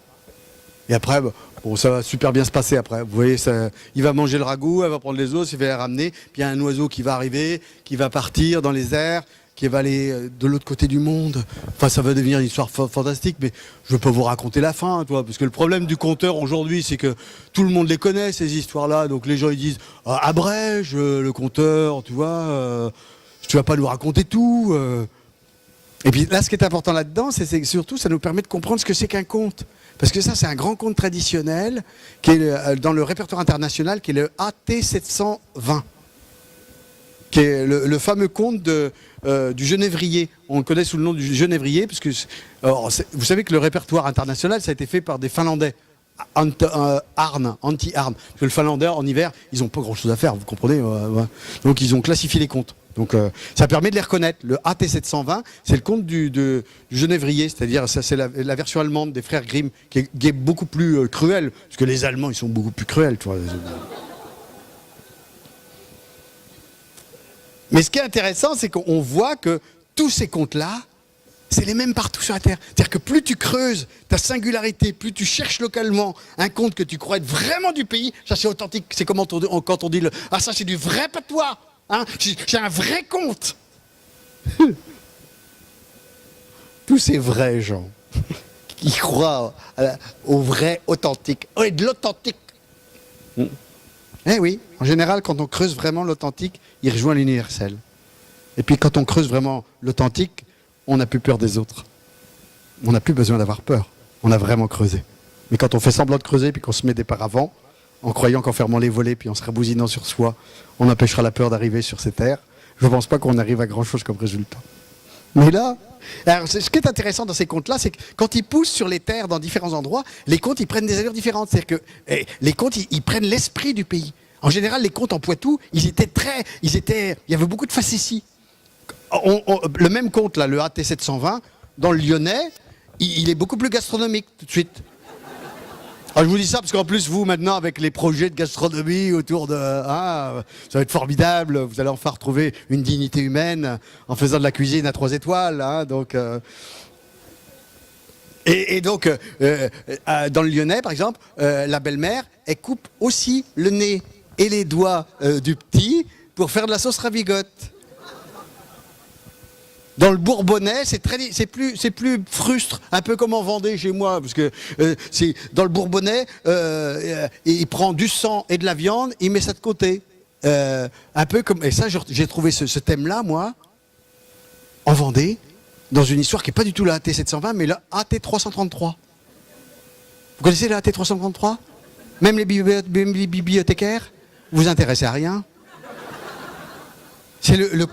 [SPEAKER 1] Et après, bon, ça va super bien se passer après. Vous voyez, ça, il va manger le ragoût, elle va prendre les os, il va les ramener. Puis il y a un oiseau qui va arriver, qui va partir dans les airs, qui va aller de l'autre côté du monde. Enfin, ça va devenir une histoire fantastique, mais je ne veux pas vous raconter la fin, toi, parce que le problème du conteur aujourd'hui, c'est que tout le monde les connaît, ces histoires-là. Donc les gens, ils disent, abrège le conteur, tu vois, tu vas pas nous raconter tout. Et puis là, ce qui est important là-dedans, c'est que surtout, ça nous permet de comprendre ce que c'est qu'un conte. Parce que ça, c'est un grand conte traditionnel qui est dans le répertoire international, qui est le AT 720, qui est le fameux conte du Genévrier. On le connaît sous le nom du Genévrier, parce que vous savez que le répertoire international, ça a été fait par des Finlandais. Anti-Arn. Parce que le Finlandais, en hiver, ils n'ont pas grand-chose à faire, vous comprenez. Donc ils ont classifié les contes. Donc ça permet de les reconnaître. Le AT 720, c'est le conte du Genévrier, c'est-à-dire ça, c'est la version allemande des frères Grimm, qui est beaucoup plus cruelle, parce que les Allemands, ils sont beaucoup plus cruels. Tu vois. Mais ce qui est intéressant, c'est qu'on voit que tous ces contes-là, c'est les mêmes partout sur la Terre. C'est-à-dire que plus tu creuses ta singularité, plus tu cherches localement un conte que tu crois être vraiment du pays, ça c'est authentique. C'est comme quand on dit ça c'est du vrai patois. Hein, c'est un vrai conte. Tous ces vrais gens qui croient au vrai authentique. Oh, et de l'authentique. Eh oui, en général, quand on creuse vraiment l'authentique, il rejoint l'universel. Et puis quand on creuse vraiment l'authentique, on n'a plus peur des autres. On n'a plus besoin d'avoir peur. On a vraiment creusé. Mais quand on fait semblant de creuser, puis qu'on se met des paravents, en croyant qu'en fermant les volets, puis en se rabousinant sur soi, on empêchera la peur d'arriver sur ces terres, je ne pense pas qu'on arrive à grand-chose comme résultat. Mais là, alors, ce qui est intéressant dans ces contes-là, c'est que quand ils poussent sur les terres dans différents endroits, les contes, ils prennent des allures différentes. C'est-à-dire que les contes, ils prennent l'esprit du pays. En général, les contes en Poitou, il y avait beaucoup de facéties. Le même conte, là, le AT 720, dans le Lyonnais, il est beaucoup plus gastronomique tout de suite. Alors je vous dis ça parce qu'en plus, vous, maintenant, avec les projets de gastronomie autour de... ça va être formidable, vous allez enfin retrouver une dignité humaine en faisant de la cuisine à 3 étoiles. Hein, donc, et donc, dans le Lyonnais, par exemple, la belle-mère, elle coupe aussi le nez et les doigts du petit pour faire de la sauce ravigote. Dans le Bourbonnais, c'est plus frustre, un peu comme en Vendée chez moi, parce que dans le Bourbonnais, il prend du sang et de la viande, il met ça de côté. Un peu comme, et ça, j'ai trouvé ce thème-là, moi, en Vendée, dans une histoire qui n'est pas du tout la AT 720, mais la AT 333. Vous connaissez la AT 333? Même les bibliothécaires? Vous vous intéressez à rien? C'est le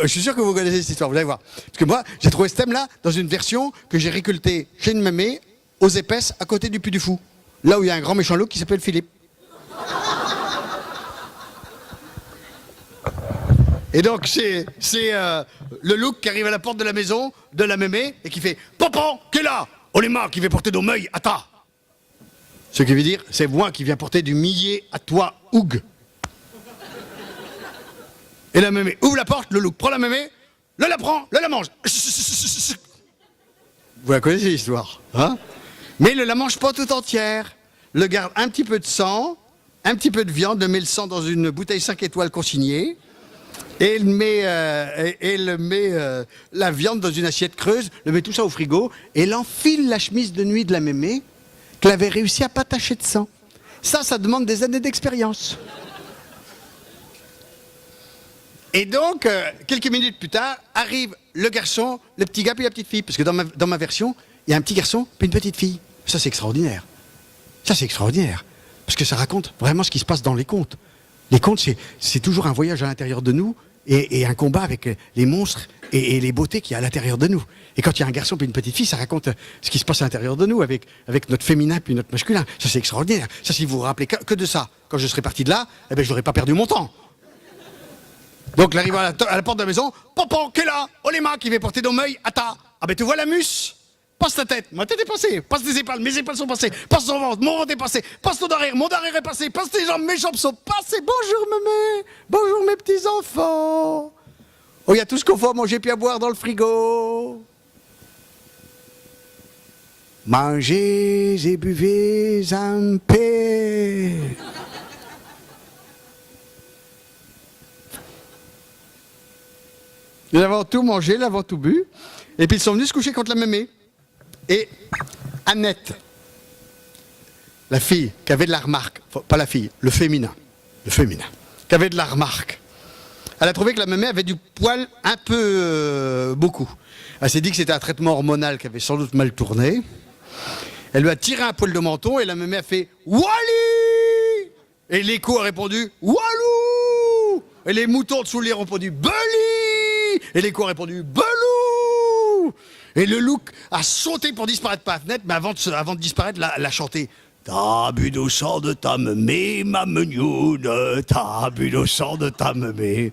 [SPEAKER 1] je suis sûr que vous connaissez cette histoire, vous allez voir. Parce que moi, j'ai trouvé ce thème-là dans une version que j'ai récoltée chez une mémé, aux Épaisses, à côté du Puy du Fou. Là où il y a un grand méchant loup qui s'appelle Philippe. Et donc, c'est le loup qui arrive à la porte de la maison de la mémé et qui fait « Papa, qui est là? Oh les mains qui vient porter nos meuilles à ta !» Ce qui veut dire, c'est moi qui viens porter du millet à toi, Oug. Et la mémé ouvre la porte, le loup prend la mémé, la prend, la mange. Vous la connaissez l'histoire, hein? Mais il ne la mange pas tout entière. Le garde un petit peu de sang, un petit peu de viande, le met le sang dans une bouteille 5 étoiles consignée, et il met la viande dans une assiette creuse, le met tout ça au frigo, et il enfile la chemise de nuit de la mémé qu'elle avait réussi à pas tacher de sang. Ça demande des années d'expérience. Et donc, quelques minutes plus tard, arrive le garçon, le petit gars puis la petite fille. Parce que dans ma version, il y a un petit garçon puis une petite fille. Ça, c'est extraordinaire. Ça, c'est extraordinaire. Parce que ça raconte vraiment ce qui se passe dans les contes. Les contes, c'est toujours un voyage à l'intérieur de nous et un combat avec les monstres et les beautés qu'il y a à l'intérieur de nous. Et quand il y a un garçon puis une petite fille, ça raconte ce qui se passe à l'intérieur de nous avec notre féminin puis notre masculin. Ça, c'est extraordinaire. Ça, si vous vous rappelez que de ça, quand je serai parti de là, eh ben, je n'aurais pas perdu mon temps. Donc, il arrive à la porte de la maison. Papa, qui est là? Oh les mains qui vient porter nos meuilles à ta. Ah ben, tu vois la mousse? Passe ta tête. Ma tête est passée. Passe tes épaules. Mes épaules sont passées. Passe ton ventre. Mon ventre est passé. Passe ton derrière. Mon derrière est passé. Passe tes jambes. Mes jambes sont passées. Bonjour, mémé. Bonjour, mes petits enfants. Oh, il y a tout ce qu'il faut à manger puis à boire dans le frigo. Mangez et buvez en paix. Ils avaient tout mangé, ils avaient tout bu, et puis ils sont venus se coucher contre la mémé. Et Annette, la fille qui avait de la remarque, enfin, pas la fille, le féminin, qui avait de la remarque, elle a trouvé que la mémé avait du poil un peu beaucoup. Elle s'est dit que c'était un traitement hormonal qui avait sans doute mal tourné. Elle lui a tiré un poil de menton et la mémé a fait « Wally !» Et l'écho a répondu « Walou !» Et les moutons dessous le lit ont répondu « Belly !» Et l'écho a répondu « Belou !» Et le loup a sauté pour disparaître par la fenêtre, mais avant de disparaître, l'a chanté « T'as bu du sang de ta mémé, ma megnoune, t'as bu du sang de ta mémé. »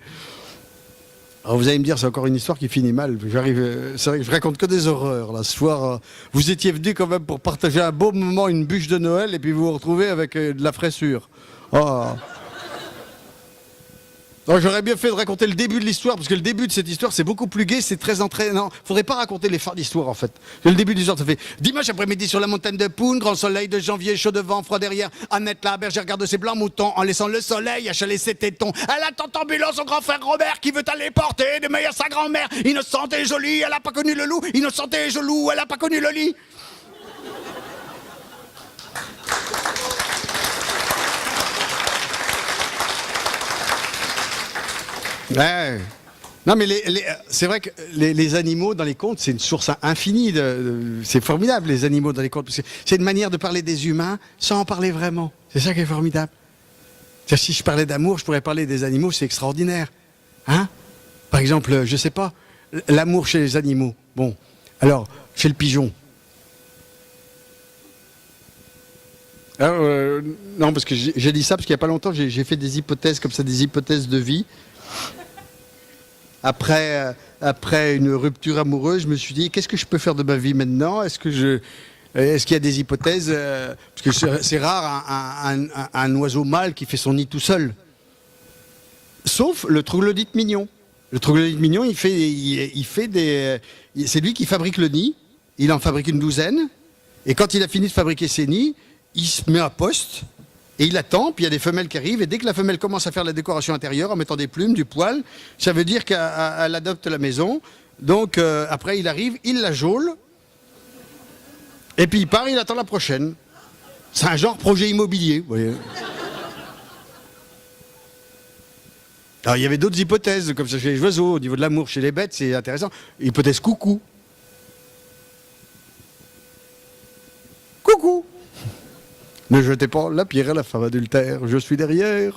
[SPEAKER 1] Alors vous allez me dire, c'est encore une histoire qui finit mal. C'est vrai que je raconte que des horreurs. Là. Ce soir, vous étiez venu quand même pour partager un beau moment, une bûche de Noël, et puis vous vous retrouvez avec de la fraissure. Oh. J'aurais bien fait de raconter le début de l'histoire, parce que le début de cette histoire, c'est beaucoup plus gai, c'est très entraînant. Faudrait pas raconter les fins d'histoire, en fait. Le début de l'histoire, ça fait dimanche après-midi sur la montagne de Poune, grand soleil de janvier, chaud devant, froid derrière. Annette, la bergère, garde ses blancs moutons, en laissant le soleil achaler ses tétons. Elle attend ambulance son grand frère Robert, qui veut aller porter de meilleure sa grand-mère. Innocente et jolie, elle a pas connu le loup. Innocente et jolie, elle a pas connu le lit. Ouais. Non mais c'est vrai que les animaux dans les contes, c'est une source infinie. C'est formidable les animaux dans les contes. C'est une manière de parler des humains sans en parler vraiment. C'est ça qui est formidable. Si je parlais d'amour, je pourrais parler des animaux, c'est extraordinaire. Hein? Par exemple, je sais pas, l'amour chez les animaux. Bon, alors, chez le pigeon. Alors, non, parce que j'ai dit ça parce qu'il n'y a pas longtemps, j'ai fait des hypothèses comme ça, des hypothèses de vie. Après une rupture amoureuse, je me suis dit, qu'est-ce que je peux faire de ma vie maintenant? Est-ce qu'il y a des hypothèses? Parce que c'est rare un oiseau mâle qui fait son nid tout seul. Sauf le troglodyte mignon. Le troglodyte mignon, c'est lui qui fabrique le nid. Il en fabrique une douzaine. Et quand il a fini de fabriquer ses nids, il se met à poste. Et il attend, puis il y a des femelles qui arrivent, et dès que la femelle commence à faire la décoration intérieure en mettant des plumes, du poil, ça veut dire qu'elle adopte la maison. Donc après il arrive, il la geôle, et puis il part, il attend la prochaine. C'est un genre projet immobilier, vous voyez. Alors il y avait d'autres hypothèses, comme ça chez les oiseaux, au niveau de l'amour chez les bêtes, c'est intéressant. Hypothèse coucou. Coucou. Ne jetez pas la pierre à la femme adultère, je suis derrière.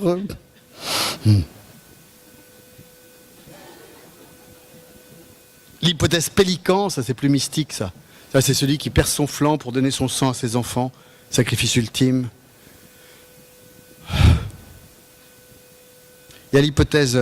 [SPEAKER 1] L'hypothèse pélican, ça c'est plus mystique ça. Ça c'est celui qui perd son flanc pour donner son sang à ses enfants. Sacrifice ultime. Il y a l'hypothèse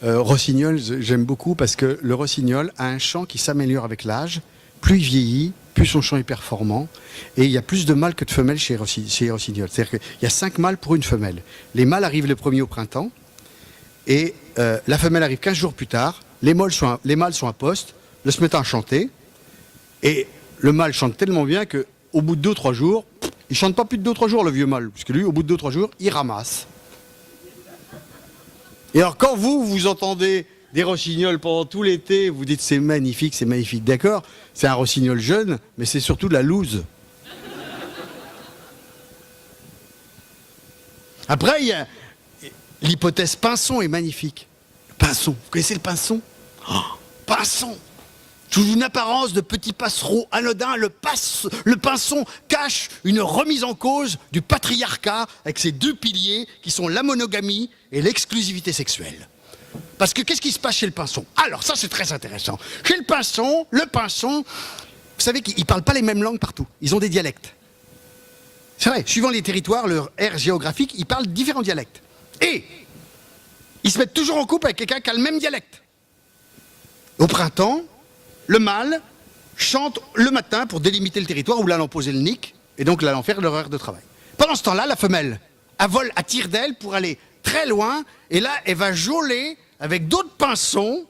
[SPEAKER 1] rossignol, j'aime beaucoup parce que le rossignol a un chant qui s'améliore avec l'âge. Plus il vieillit, plus son chant est performant, et il y a plus de mâles que de femelles chez les rossignols. C'est-à-dire qu'il y a 5 mâles pour une femelle. Les mâles arrivent le premier au printemps, et la femelle arrive 15 jours plus tard, les mâles sont à poste, se mettent à chanter, et le mâle chante tellement bien qu'au bout de 2 ou 3 jours, il ne chante pas plus de 2 ou 3 jours le vieux mâle, parce que lui, au bout de 2 ou 3 jours, il ramasse. Et alors quand vous entendez des rossignols pendant tout l'été, vous dites c'est magnifique, d'accord, c'est un rossignol jeune, mais c'est surtout de la loose. Après, il y a l'hypothèse pinson est magnifique. Le pinson, vous connaissez le pinson? Oh, pinson! Sous une apparence de petit passereau anodin, le pinson cache une remise en cause du patriarcat avec ses 2 piliers qui sont la monogamie et l'exclusivité sexuelle. Parce que qu'est-ce qui se passe chez le pinson? Alors ça c'est très intéressant. Chez le pinson, vous savez qu'ils ne parlent pas les mêmes langues partout. Ils ont des dialectes. C'est vrai, suivant les territoires, leur aire géographique, ils parlent différents dialectes. Et ils se mettent toujours en couple avec quelqu'un qui a le même dialecte. Au printemps, le mâle chante le matin pour délimiter le territoire où l'allant poser le nick, et donc l'allant faire leur heure de travail. Pendant ce temps-là, la femelle, elle vole à tire d'aile pour aller très loin, et là, elle va geôler avec d'autres pinsons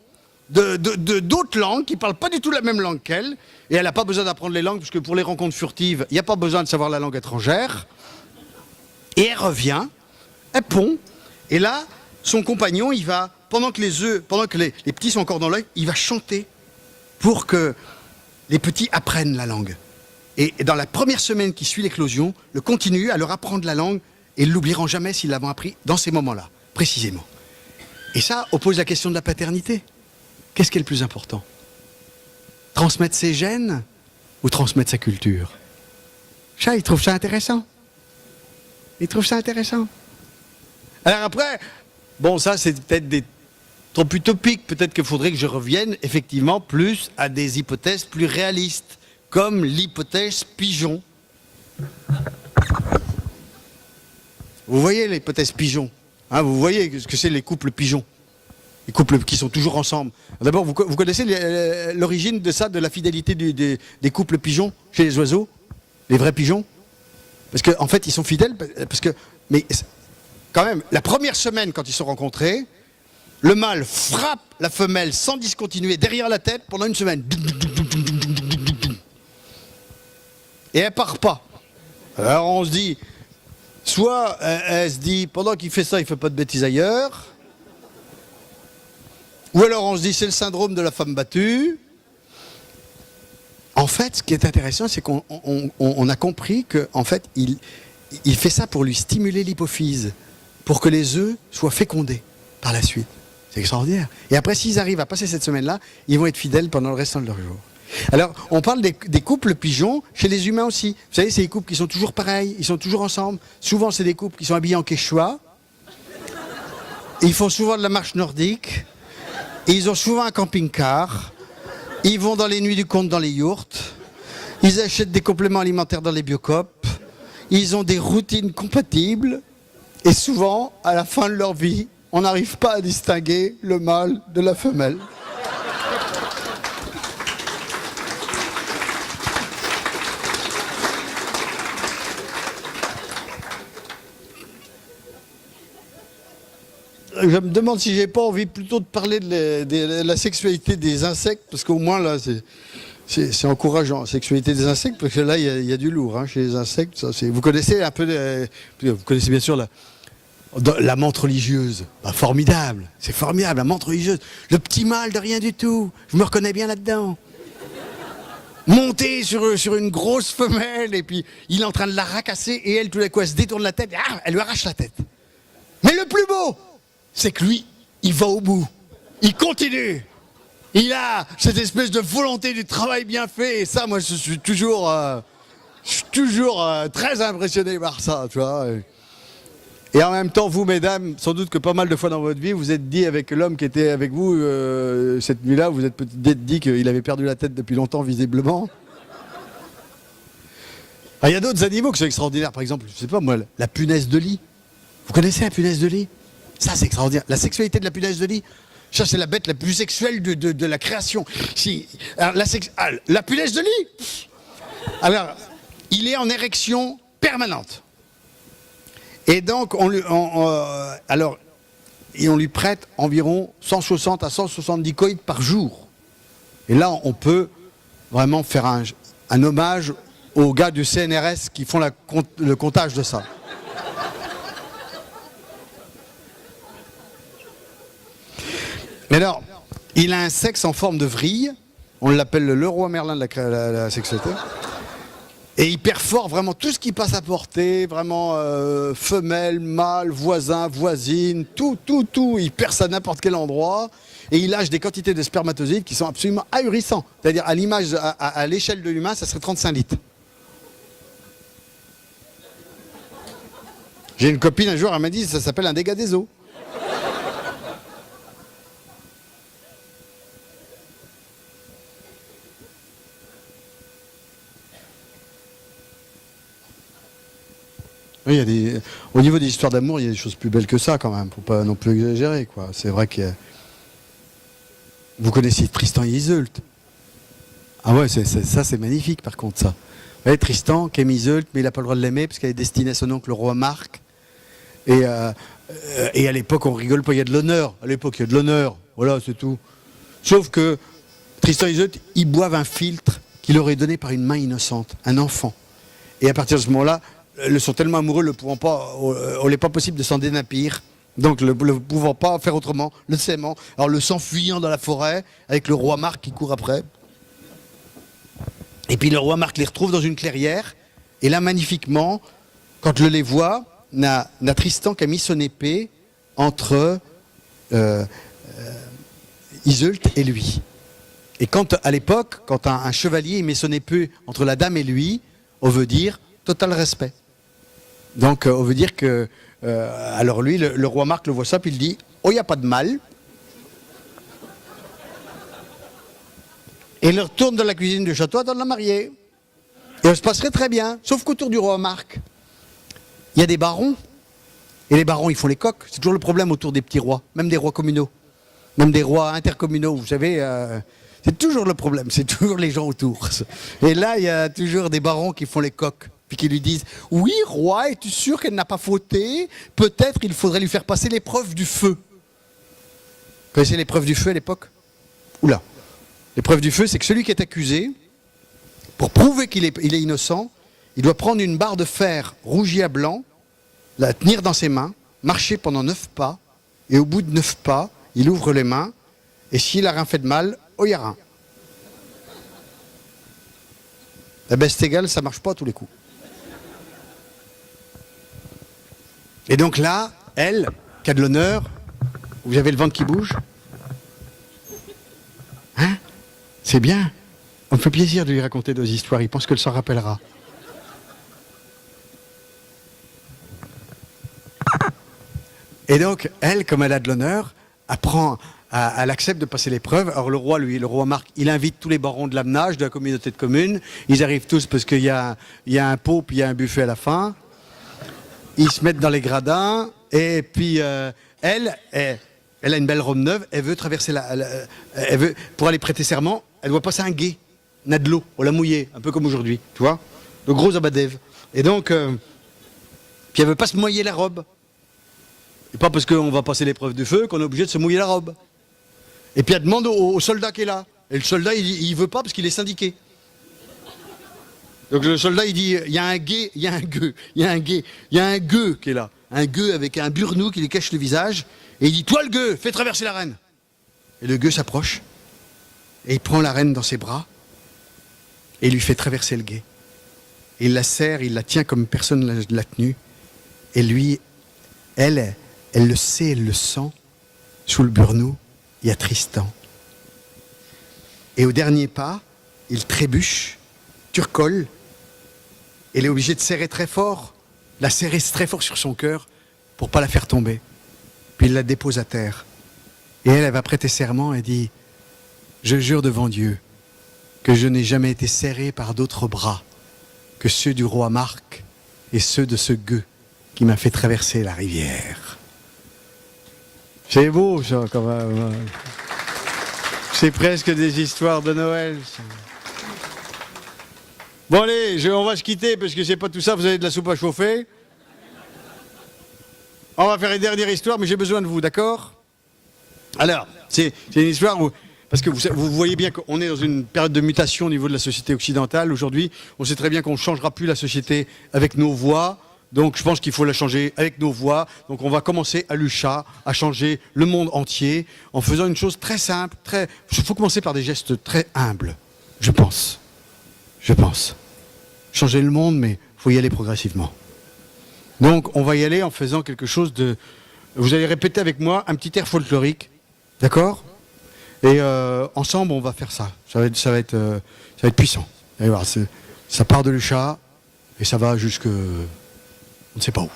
[SPEAKER 1] d'autres langues qui ne parlent pas du tout la même langue qu'elle. Et elle n'a pas besoin d'apprendre les langues, parce que pour les rencontres furtives, il n'y a pas besoin de savoir la langue étrangère. Et elle revient, elle pond, et là, son compagnon, il va, pendant que les petits sont encore dans l'œuf, il va chanter pour que les petits apprennent la langue. Et dans la première semaine qui suit l'éclosion, le continue à leur apprendre la langue, et ils ne l'oublieront jamais s'ils l'avont appris dans ces moments-là, précisément. Et ça oppose la question de la paternité. Qu'est-ce qui est le plus important? Transmettre ses gènes ou transmettre sa culture? Ça, il trouve ça intéressant. Il trouve ça intéressant. Alors après, bon, ça c'est peut-être trop utopique. Peut-être qu'il faudrait que je revienne effectivement plus à des hypothèses plus réalistes, comme l'hypothèse pigeon. Vous voyez l'hypothèse pigeon, hein, vous voyez ce que c'est les couples pigeons, les couples qui sont toujours ensemble. D'abord, vous connaissez l'origine de ça, de la fidélité des couples pigeons chez les oiseaux, les vrais pigeons? Parce qu'en fait, ils sont fidèles, mais quand même, la première semaine, quand ils se sont rencontrés, le mâle frappe la femelle sans discontinuer derrière la tête pendant une semaine. Et elle part pas. Alors on se dit, soit elle se dit, pendant qu'il fait ça, il ne fait pas de bêtises ailleurs. Ou alors on se dit, c'est le syndrome de la femme battue. En fait, ce qui est intéressant, c'est qu'on a compris qu'en fait, il fait ça pour lui stimuler l'hypophyse, pour que les œufs soient fécondés par la suite. C'est extraordinaire. Et après, s'ils arrivent à passer cette semaine-là, ils vont être fidèles pendant le restant de leur jour. Alors, on parle des couples pigeons chez les humains aussi. Vous savez, c'est des couples qui sont toujours pareils, ils sont toujours ensemble. Souvent, c'est des couples qui sont habillés en quechua. Ils font souvent de la marche nordique. Et ils ont souvent un camping-car. Ils vont dans les nuits du conte dans les yourtes. Ils achètent des compléments alimentaires dans les biocoop. Ils ont des routines compatibles. Et souvent, à la fin de leur vie, on n'arrive pas à distinguer le mâle de la femelle. Je me demande si j'ai pas envie plutôt de parler de la sexualité des insectes, parce qu'au moins là, c'est encourageant, la sexualité des insectes, parce que là, il y a du lourd hein, chez les insectes. Ça, vous connaissez un peu, vous connaissez bien sûr la menthe religieuse. Bah, formidable, c'est formidable, la menthe religieuse. Le petit mâle de rien du tout, je me reconnais bien là-dedans. Monter sur une grosse femelle, et puis il est en train de la racasser, et elle, tout d'un coup, elle se détourne la tête, et elle lui arrache la tête. Mais le plus beau, c'est que lui, il va au bout. Il continue. Il a cette espèce de volonté du travail bien fait. Et ça, moi, je suis toujours très impressionné par ça, tu vois. Et en même temps, vous, mesdames, sans doute que pas mal de fois dans votre vie, vous êtes dit avec l'homme qui était avec vous cette nuit-là, vous êtes peut-être dit qu'il avait perdu la tête depuis longtemps, visiblement. Il y a d'autres animaux qui sont extraordinaires. Par exemple, je sais pas moi, la punaise de lit. Vous connaissez la punaise de lit? Ça, c'est extraordinaire. La sexualité de la punaise de lit, ça, c'est la bête la plus sexuelle de la création. Alors, la punaise de lit, alors, il est en érection permanente. Et donc, on lui prête environ 160 à 170 coïts par jour. Et là, on peut vraiment faire un hommage aux gars du CNRS qui font le comptage de ça. Mais alors, il a un sexe en forme de vrille, on l'appelle le Leroy Merlin de la sexualité, et il perfore vraiment tout ce qui passe à portée, vraiment femelle, mâle, voisin, voisine, tout, il perce à n'importe quel endroit, et il lâche des quantités de spermatozoïdes qui sont absolument ahurissants. C'est-à-dire, à l'image, à l'échelle de l'humain, ça serait 35 litres. J'ai une copine un jour, elle m'a dit, ça s'appelle un dégât des eaux. Oui, au niveau des histoires d'amour, il y a des choses plus belles que ça quand même, faut pas non plus exagérer, quoi. C'est vrai que vous connaissez Tristan et Iseult. Ah ouais, ça c'est magnifique par contre ça. Vous voyez, Tristan qui aime Iseult, mais il n'a pas le droit de l'aimer parce qu'elle est destinée à son oncle le roi Marc. Et à l'époque on rigole pas, il y a de l'honneur. À l'époque il y a de l'honneur, voilà c'est tout. Sauf que Tristan et Isolde, ils boivent un filtre qu'il leur est donné par une main innocente, un enfant. Et à partir de ce moment-là, ils sont tellement amoureux, ne pouvant pas, il n'est pas possible de s'en dénapir. Donc, ne pouvant pas faire autrement, le s'aimant. Alors, le sang fuyant dans la forêt, avec le roi Marc qui court après. Et puis, le roi Marc les retrouve dans une clairière. Et là, magnifiquement, quand le les voit, n'a Tristan qu'à mis son épée entre Iseult et lui. Et quand, à l'époque, quand un chevalier met son épée entre la dame et lui, on veut dire total respect. Donc, on veut dire que... alors lui, le roi Marc le voit ça, puis il dit « Oh, il n'y a pas de mal ». Et il retourne dans la cuisine du château dans la mariée. Et ça se passerait très bien, sauf qu'autour du roi Marc, il y a des barons. Et les barons, ils font les coqs. C'est toujours le problème autour des petits rois, même des rois communaux, même des rois intercommunaux. Vous savez, c'est toujours le problème, c'est toujours les gens autour. Et là, il y a toujours des barons qui font les coqs. Puis qui lui disent « Oui, roi, es-tu sûr qu'elle n'a pas fauté? Peut-être il faudrait lui faire passer l'épreuve du feu. » Vous connaissez l'épreuve du feu à l'époque? Oula. L'épreuve du feu, c'est que celui qui est accusé, pour prouver qu'il est innocent, il doit prendre une barre de fer rougie à blanc, la tenir dans ses mains, marcher pendant 9 pas, et au bout de 9 pas, il ouvre les mains, et s'il n'a rien fait de mal, oh, il y a rien. La bête égale, ça ne marche pas à tous les coups. Et donc là, elle, qui a de l'honneur, vous avez le ventre qui bouge. Hein? C'est bien. On me fait plaisir de lui raconter nos histoires. Il pense qu'elle s'en rappellera. Et donc, elle, comme elle a de l'honneur, elle accepte de passer l'épreuve. Alors le roi Marc, il invite tous les barons de l'amenage, de la communauté de communes. Ils arrivent tous parce qu'il y a un pot, puis il y a un buffet à la fin. Ils se mettent dans les gradins, et puis elle a une belle robe neuve, elle veut traverser pour aller prêter serment, elle doit passer un gué, n'a de l'eau, on l'a mouillé, un peu comme aujourd'hui, tu vois, le gros abadev. Et donc, puis elle veut pas se mouiller la robe. Et pas parce qu'on va passer l'épreuve du feu qu'on est obligé de se mouiller la robe. Et puis elle demande au soldat qui est là. Et le soldat, il veut pas parce qu'il est syndiqué. Donc le soldat, il dit, il y a un gueux qui est là. Un gueux avec un burnou qui lui cache le visage. Et il dit, toi le gueux, fais traverser la reine. Et le gueux s'approche. Et il prend la reine dans ses bras. Et il lui fait traverser le gué. Et il la serre, il la tient comme personne ne l'a tenue. Et lui, elle le sait, elle le sent. Sous le burnou, il y a Tristan. Et au dernier pas, il trébuche, turcole. Elle est obligée de serrer très fort, la serrer très fort sur son cœur pour ne pas la faire tomber. Puis il la dépose à terre. Et elle va prêter serment et dit « Je jure devant Dieu que je n'ai jamais été serrée par d'autres bras que ceux du roi Marc et ceux de ce gueux qui m'a fait traverser la rivière. » C'est beau ça quand même. C'est presque des histoires de Noël. Ça. Bon allez, on va se quitter parce que c'est pas tout ça, vous avez de la soupe à chauffer. On va faire une dernière histoire, mais j'ai besoin de vous, d'accord? Alors, c'est une histoire où... Parce que vous voyez bien qu'on est dans une période de mutation au niveau de la société occidentale. Aujourd'hui, on sait très bien qu'on ne changera plus la société avec nos voix. Donc je pense qu'il faut la changer avec nos voix. Donc on va commencer à l'UCHA, à changer le monde entier, en faisant une chose très simple, il faut commencer par des gestes très humbles, je pense. Changer le monde, mais il faut y aller progressivement. Donc, on va y aller en faisant quelque chose de... Vous allez répéter avec moi un petit air folklorique, d'accord? Et ensemble, on va faire ça. Ça va être puissant. Vous allez voir, ça part de l'UCHA et ça va jusque... On ne sait pas où.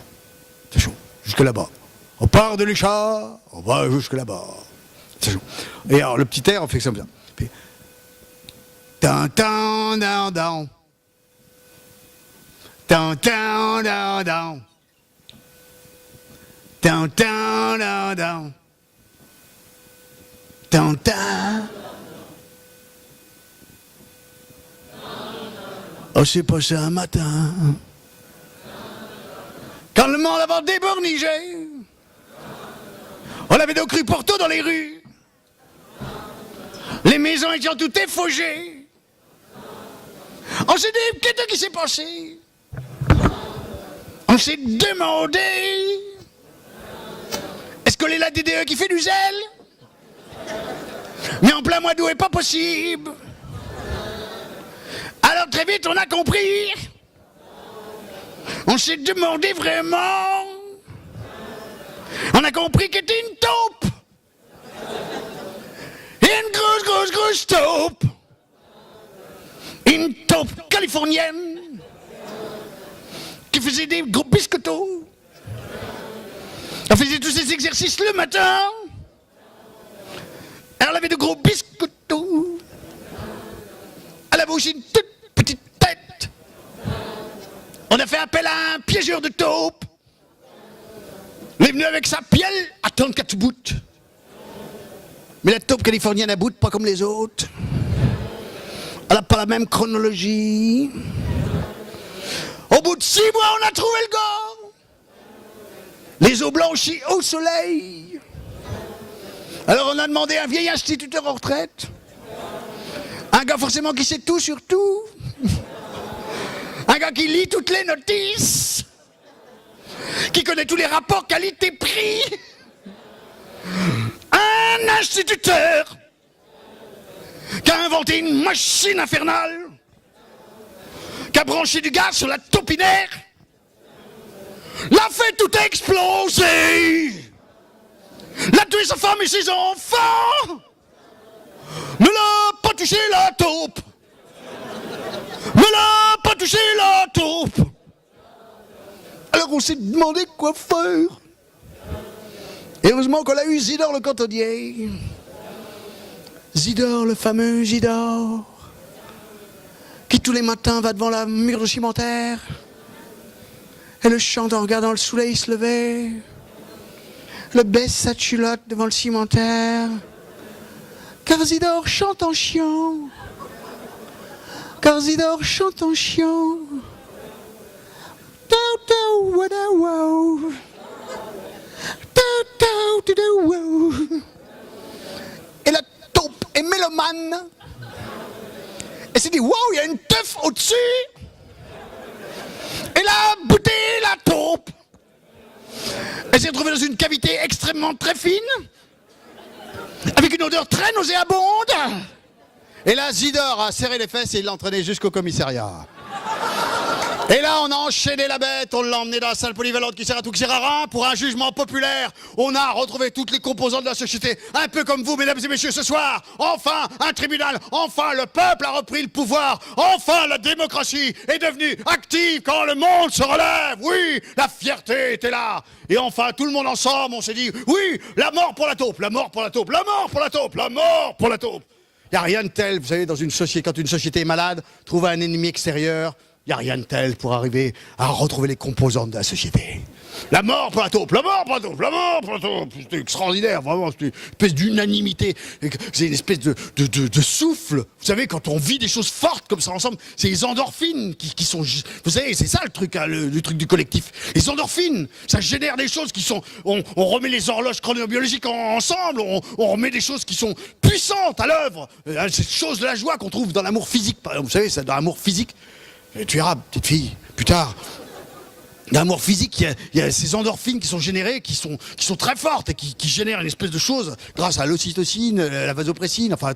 [SPEAKER 1] Attention, jusque là-bas. On part de l'UCHA, on va jusque là-bas. Attention. Et alors, le petit air, on fait ça comme ça. Tan tan down down. Tan tan down down. Tan tan down down. Tan tan. Oh, c'est passé un matin. Quand le monde avait débornigé. On avait nos crues Porto dans les rues. Les maisons étant toutes effaugées. On s'est dit, qu'est-ce qui s'est passé? On s'est demandé, est-ce que c'est la DDE qui fait du zèle? Mais en plein mois d'août, pas possible. Alors très vite, on a compris. On s'est demandé vraiment. On a compris qu'elle était une taupe. Et une grosse taupe. Une taupe californienne qui faisait des gros biscottos. Elle faisait tous ses exercices le matin. Elle avait de gros biscottos. Elle avait aussi une toute petite tête. On a fait appel à un piégeur de taupes. Il est venu avec sa pielle à 34 bouts. Mais la taupe californienne à bout, pas comme les autres. Elle n'a pas la même chronologie. Au bout de 6 mois, on a trouvé le gars. Les os blanchis au soleil. Alors on a demandé à un vieil instituteur en retraite. Un gars forcément qui sait tout sur tout. Un gars qui lit toutes les notices. Qui connaît tous les rapports qualité-prix. Un instituteur qui a inventé une machine infernale, qui a branché du gaz sur la taupinaire, l'a fait tout exploser, l'a tué sa femme et ses enfants, ne l'a pas touché la taupe, ne l'a pas touché la taupe. Alors on s'est demandé quoi faire. Et heureusement qu'on a eu Zidore le cantonnier. Zidore, le fameux Zidore, qui tous les matins va devant la mur de cimentaire et le chante en regardant le soleil se lever, le baisse sa culotte devant le cimentaire, car Zidore chante en chiant, car Zidore chante en chiant. Et la taupe est mélomane. Elle s'est dit, waouh, il y a une teuf au-dessus. Elle a bouté la taupe. Elle s'est retrouvée dans une cavité extrêmement très fine, avec une odeur très nauséabonde. Et là, Zidore a serré les fesses et il l'a entraîné jusqu'au commissariat. Et là, on a enchaîné la bête, on l'a emmené dans la salle polyvalente qui sert à tout, qui sert à rien, pour un jugement populaire. On a retrouvé toutes les composantes de la société, un peu comme vous, mesdames et messieurs, ce soir. Enfin, un tribunal, enfin, le peuple a repris le pouvoir. Enfin, la démocratie est devenue active quand le monde se relève. Oui, la fierté était là. Et enfin, tout le monde ensemble, on s'est dit, oui, la mort pour la taupe, la mort pour la taupe, la mort pour la taupe, la mort pour la taupe. Il n'y a rien de tel, vous savez, dans une société, quand une société est malade, trouver un ennemi extérieur. Il n'y a rien de tel pour arriver à retrouver les composantes de la société. La mort pour la taupe, la mort pour la taupe, la mort pour la taupe. C'est extraordinaire, vraiment, c'est une espèce d'unanimité. C'est une espèce de souffle. Vous savez, quand on vit des choses fortes comme ça ensemble, c'est les endorphines qui sont... Vous savez, c'est ça le truc, hein, le truc du collectif. Les endorphines, ça génère des choses qui sont... On remet les horloges chronobiologiques ensemble, on remet des choses qui sont puissantes à l'œuvre. Cette chose de la joie qu'on trouve dans l'amour physique, par exemple. Vous savez, c'est dans l'amour physique. Et tu verras, petite fille, plus tard, d'amour physique, il y a ces endorphines qui sont générées, qui sont très fortes et qui génèrent une espèce de chose grâce à l'ocytocine, la vasopressine, enfin,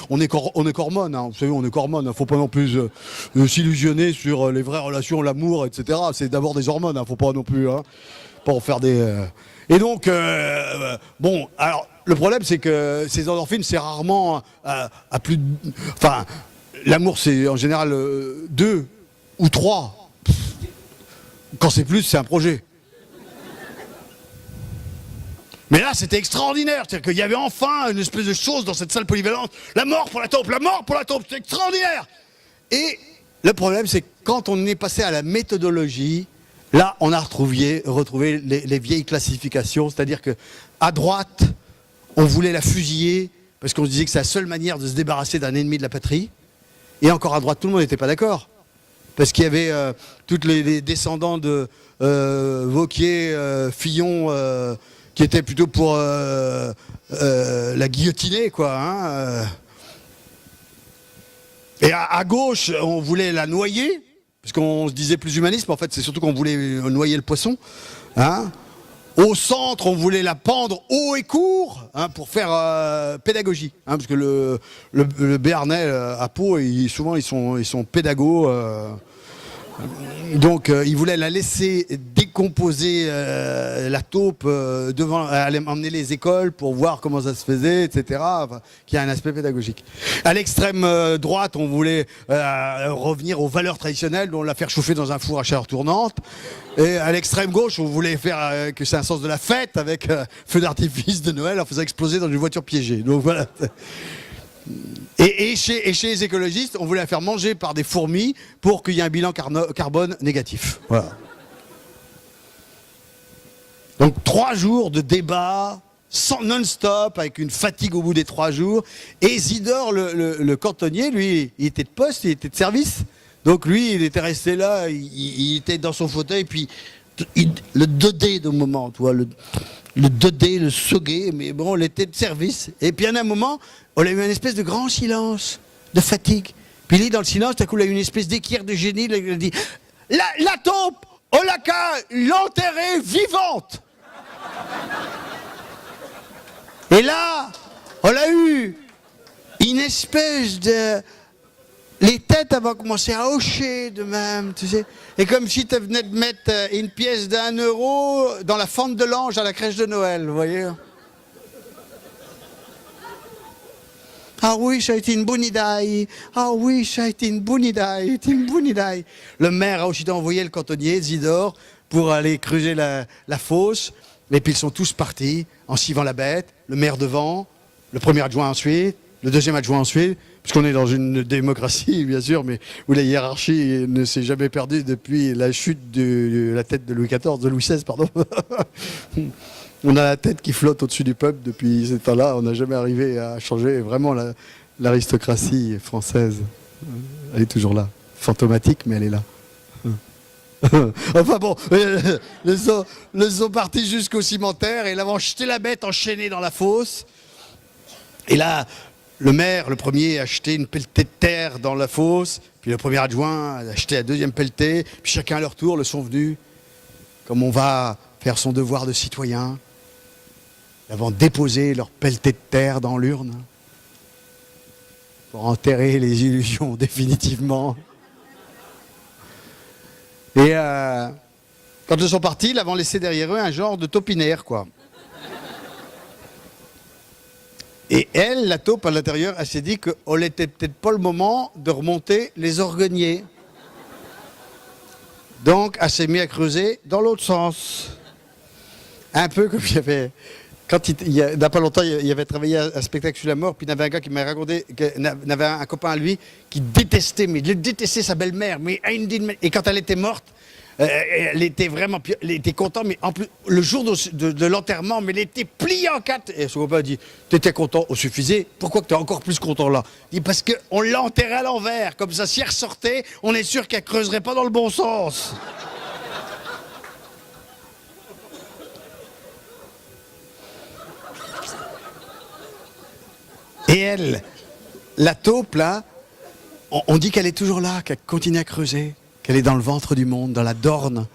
[SPEAKER 1] on est qu'hormones, hein, vous savez, on est qu'hormones, faut pas non plus s'illusionner sur les vraies relations, l'amour, etc. C'est d'abord des hormones, faut pas non plus, pas en faire des... Et donc, bon, alors, le problème, c'est que ces endorphines, c'est rarement à plus de... Enfin, l'amour, c'est en général 2 ou 3. Quand c'est plus, c'est un projet. Mais là, c'était extraordinaire. C'est-à-dire qu'il y avait enfin une espèce de chose dans cette salle polyvalente. La mort pour la taupe, la mort pour la taupe. C'est extraordinaire. Et le problème, c'est que quand on est passé à la méthodologie, là, on a retrouvé les vieilles classifications. C'est-à-dire qu'à droite, on voulait la fusiller parce qu'on se disait que c'est la seule manière de se débarrasser d'un ennemi de la patrie. Et encore à droite, tout le monde n'était pas d'accord. Parce qu'il y avait tous les descendants de Wauquiez, Fillon, qui étaient plutôt pour la guillotiner, quoi. Et à gauche, on voulait la noyer, parce qu'on se disait plus humaniste, mais en fait, c'est surtout qu'on voulait noyer le poisson. Hein. Au centre, on voulait la pendre haut et court, hein, pour faire pédagogie. Hein, parce que le Béarnais à Pau, souvent, ils sont pédagogues. Donc il voulait la laisser décomposer la taupe devant, aller emmener les écoles pour voir comment ça se faisait, etc. Enfin, qui a un aspect pédagogique. À l'extrême droite, on voulait revenir aux valeurs traditionnelles, dont la faire chauffer dans un four à chaleur tournante. Et à l'extrême gauche, on voulait faire que c'est un sens de la fête avec feu d'artifice de Noël en faisant exploser dans une voiture piégée. Donc voilà. Et chez les écologistes, on voulait la faire manger par des fourmis pour qu'il y ait un bilan carbone négatif. Voilà. Donc 3 jours de débat non-stop, avec une fatigue au bout des 3 jours. Et Isidore, le cantonnier, lui, il était de poste, il était de service. Donc lui, il était resté là, il était dans son fauteuil, puis le 2D de moment, tu vois, le 2D, le sogué, mais bon, il était de service. Et puis à un moment, on a eu une espèce de grand silence, de fatigue. Puis lui, dans le silence, tout à coup, il a eu une espèce d'équerre de génie, il a dit « La taupe, on l'a qu'à l'enterrer vivante !» Et là, on a eu une espèce de... Les têtes avaient commencé à hocher de même, tu sais. Et comme si tu venais de mettre une pièce d'1 euro dans la fente de l'ange à la crèche de Noël, vous voyez. Ah oui, ça a été une bonne idée. Ah oui, ça a été une bonne idée. Une bonne idée. Le maire a aussi envoyé le cantonnier, Isidore, pour aller creuser la fosse. Et puis ils sont tous partis en suivant la bête. Le maire devant, le premier adjoint ensuite, le deuxième adjoint ensuite. Puisqu'on est dans une démocratie, bien sûr, mais où la hiérarchie ne s'est jamais perdue depuis la chute de la tête de Louis XIV, de Louis XVI, pardon. On a la tête qui flotte au-dessus du peuple depuis ce temps-là. On n'a jamais arrivé à changer vraiment l'aristocratie française. Elle est toujours là. Fantomatique, mais elle est là. Enfin bon, ils sont partis jusqu'au cimetière et ils avaient jeté la bête enchaînée dans la fosse. Et là, le maire, le premier, a acheté une pelletée de terre dans la fosse, puis le premier adjoint a acheté la deuxième pelletée, puis chacun à leur tour le sont venus, comme on va faire son devoir de citoyen. Ils avaient déposé leur pelletée de terre dans l'urne pour enterrer les illusions définitivement. Et quand ils sont partis, ils avaient laissé derrière eux un genre de taupinaire, quoi. Et elle, la taupe à l'intérieur, elle s'est dit qu'on n'était peut-être pas le moment de remonter les orgueniers. Donc, elle s'est mise à creuser dans l'autre sens. Un peu comme il y avait... Quand il n'y a pas longtemps, il avait travaillé à un spectacle sur la mort, puis il y avait un gars qui m'a raconté qu'il avait un copain à lui qui détestait, mais il détestait sa belle-mère. Et quand elle était morte, elle était vraiment, elle était contente, mais en plus, le jour de l'enterrement, mais elle était pliée en 4. Et son copain a dit, t'étais content, au suffisait, pourquoi que t'es encore plus content là? Il dit, parce qu'on l'a enterré à l'envers, comme ça, si elle ressortait, on est sûr qu'elle creuserait pas dans le bon sens. Et elle, la taupe là, on dit qu'elle est toujours là, qu'elle continue à creuser. Qu'elle est dans le ventre du monde, dans la dorne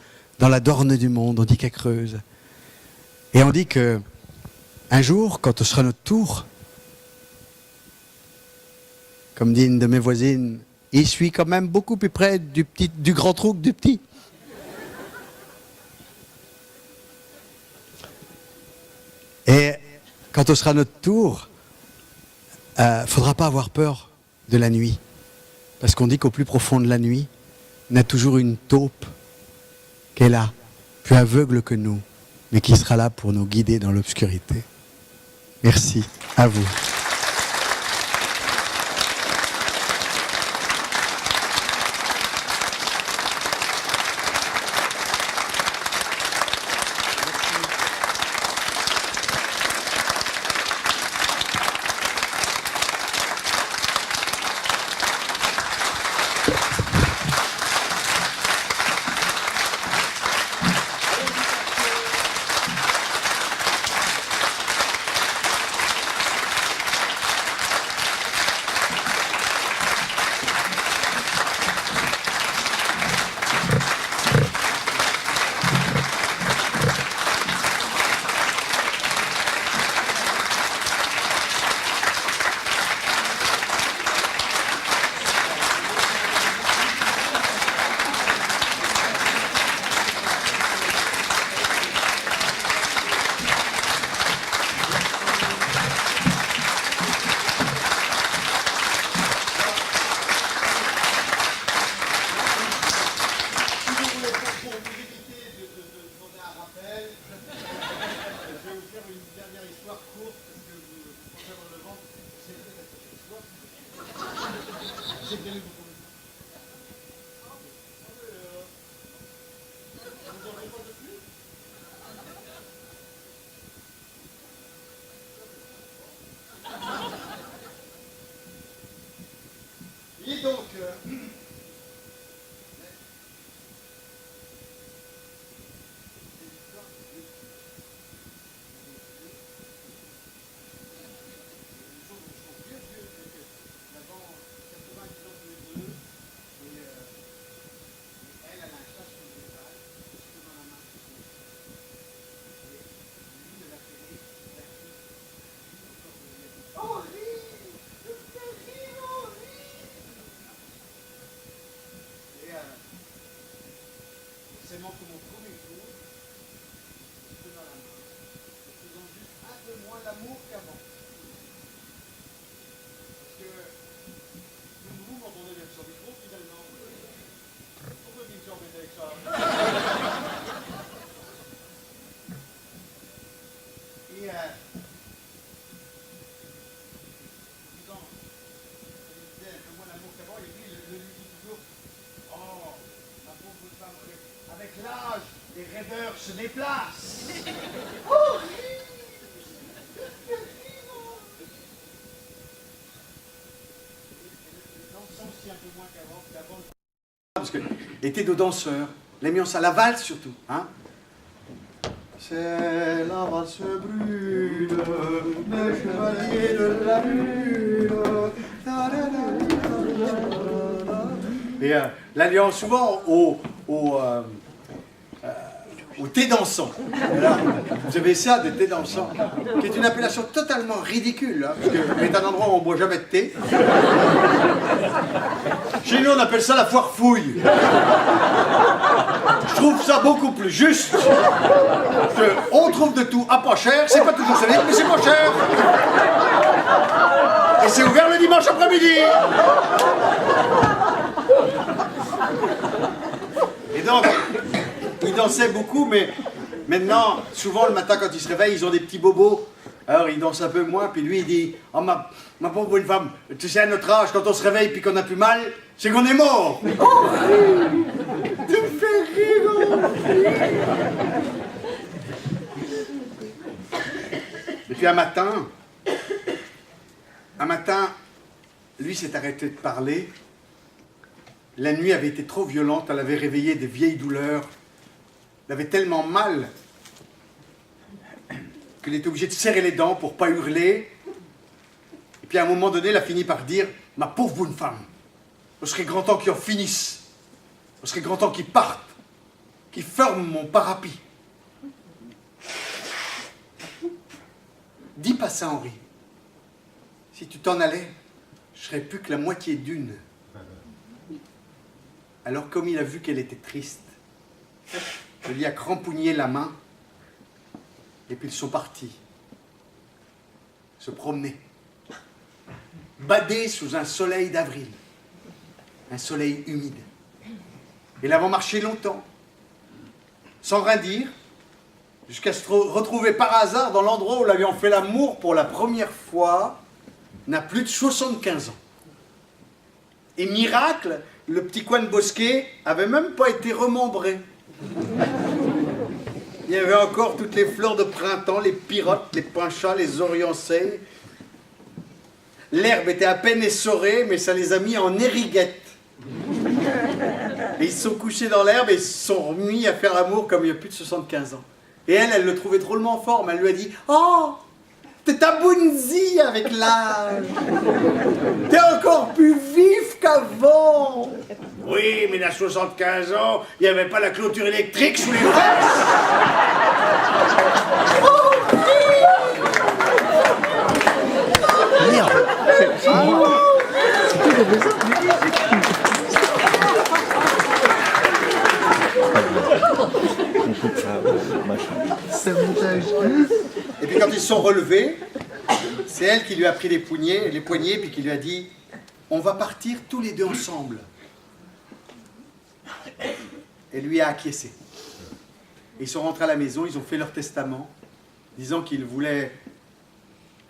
[SPEAKER 1] du monde, on dit qu'elle creuse. Et on dit que un jour, quand ce sera notre tour, comme dit une de mes voisines, il suit quand même beaucoup plus près du grand trou que du petit. Et quand ce sera notre tour, faudra pas avoir peur de la nuit. Parce qu'on dit qu'au plus profond de la nuit, on a toujours une taupe qui est là, plus aveugle que nous, mais qui sera là pour nous guider dans l'obscurité. Merci à vous. Et donc, c'est mon premier tour, je dans la main, faisant juste un peu moins l'amour qu'avant. Parce que vous m'entendez bien sur le micro finalement. Pourquoi tu me suis embêté avec ça? Et disant, il disait un peu moins l'amour qu'avant, et puis le lui dit toujours, oh, ma pauvre femme, avec l'âge, les rêveurs se déplacent. Oh, aussi un peu moins qu'avant. Parce que l'été de danseurs, l'ambiance à la valse surtout. Hein, c'est la valse brûle, le chevalier de la lune. Et l'alliance souvent au thé dansant. Voilà. Vous avez ça, de thé dansant, qui est une appellation totalement ridicule, hein, parce que c'est un endroit où on ne boit jamais de thé. Chez nous, on appelle ça la foire fouille. Je trouve ça beaucoup plus juste. On trouve de tout à pas cher, c'est pas toujours solide, mais c'est pas cher. Et c'est ouvert le dimanche après-midi. Et donc, ils dansaient beaucoup, mais maintenant, souvent le matin quand ils se réveillent, ils ont des petits bobos. Alors ils dansent un peu moins, puis lui il dit « Oh ma pauvre bonne femme, tu sais à notre âge, quand on se réveille puis qu'on a plus mal, c'est qu'on est mort !» Oh, tu me fais rire. Et puis un matin, lui s'est arrêté de parler. La nuit avait été trop violente, elle avait réveillé des vieilles douleurs. Il avait tellement mal qu'il était obligé de serrer les dents pour ne pas hurler. Et puis à un moment donné, il a fini par dire « Ma pauvre bonne femme, ce serait grand temps qu'ils en finissent. Ce serait grand temps qu'ils partent, qu'ils ferment mon parapluie. » Dis pas ça, Henri. Si tu t'en allais, je serais plus que la moitié d'une. Alors comme il a vu qu'elle était triste, il lui a crampouigné la main, et puis ils sont partis, se promener, bader sous un soleil d'avril, un soleil humide. Ils l'avons marché longtemps, sans rien dire, jusqu'à se retrouver par hasard dans l'endroit où ils avaient fait l'amour pour la première fois, n'a plus de 75 ans. Et miracle, le petit coin de bosquet avait même pas été remembré. Il y avait encore toutes les fleurs de printemps, les pirottes, les pinchas, les oriancées. L'herbe était à peine essorée, mais ça les a mis en ériguette. Et ils se sont couchés dans l'herbe et se sont remis à faire l'amour comme il y a plus de 75 ans. Et elle le trouvait drôlement en forme. Elle lui a dit « Oh, t'es aboundi avec l'âge. T'es encore plus vif qu'avant. » Oui, mais à 75 ans, il n'y avait pas la clôture électrique sous les fesses. Oh, merde. Et puis quand ils se sont relevés, c'est elle qui lui a pris les poignets, puis qui lui a dit « On va partir tous les deux ensemble. » Et lui a acquiescé. Et ils sont rentrés à la maison, ils ont fait leur testament, disant qu'ils voulaient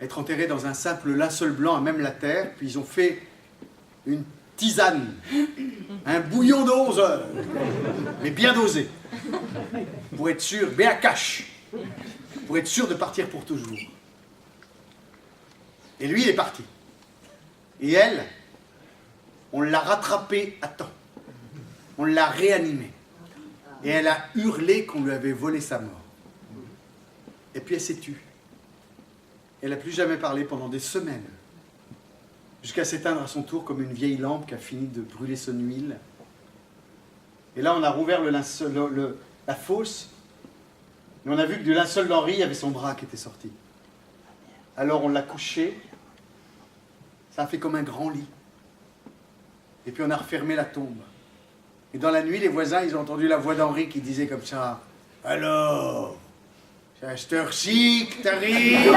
[SPEAKER 1] être enterrés dans un simple linceul blanc à même la terre, puis ils ont fait une
[SPEAKER 2] tisane, un bouillon de 11 heures, mais bien dosé, pour être sûr, bien cash, pour être sûr de partir pour toujours. Et lui, il est parti. Et elle, on l'a rattrapée à temps. On l'a réanimée. Et elle a hurlé qu'on lui avait volé sa mort. Et puis elle s'est tue. Elle n'a plus jamais parlé pendant des semaines. Jusqu'à s'éteindre à son tour comme une vieille lampe qui a fini de brûler son huile. Et là, on a rouvert la fosse. Et on a vu que du linceul d'Henri, il y avait son bras qui était sorti. Alors on l'a couché. Ça a fait comme un grand lit. Et puis on a refermé la tombe. Et dans la nuit, les voisins, ils ont entendu la voix d'Henri qui disait comme ça, « Alors, c'est à cette heure-ci que t'arrives ?»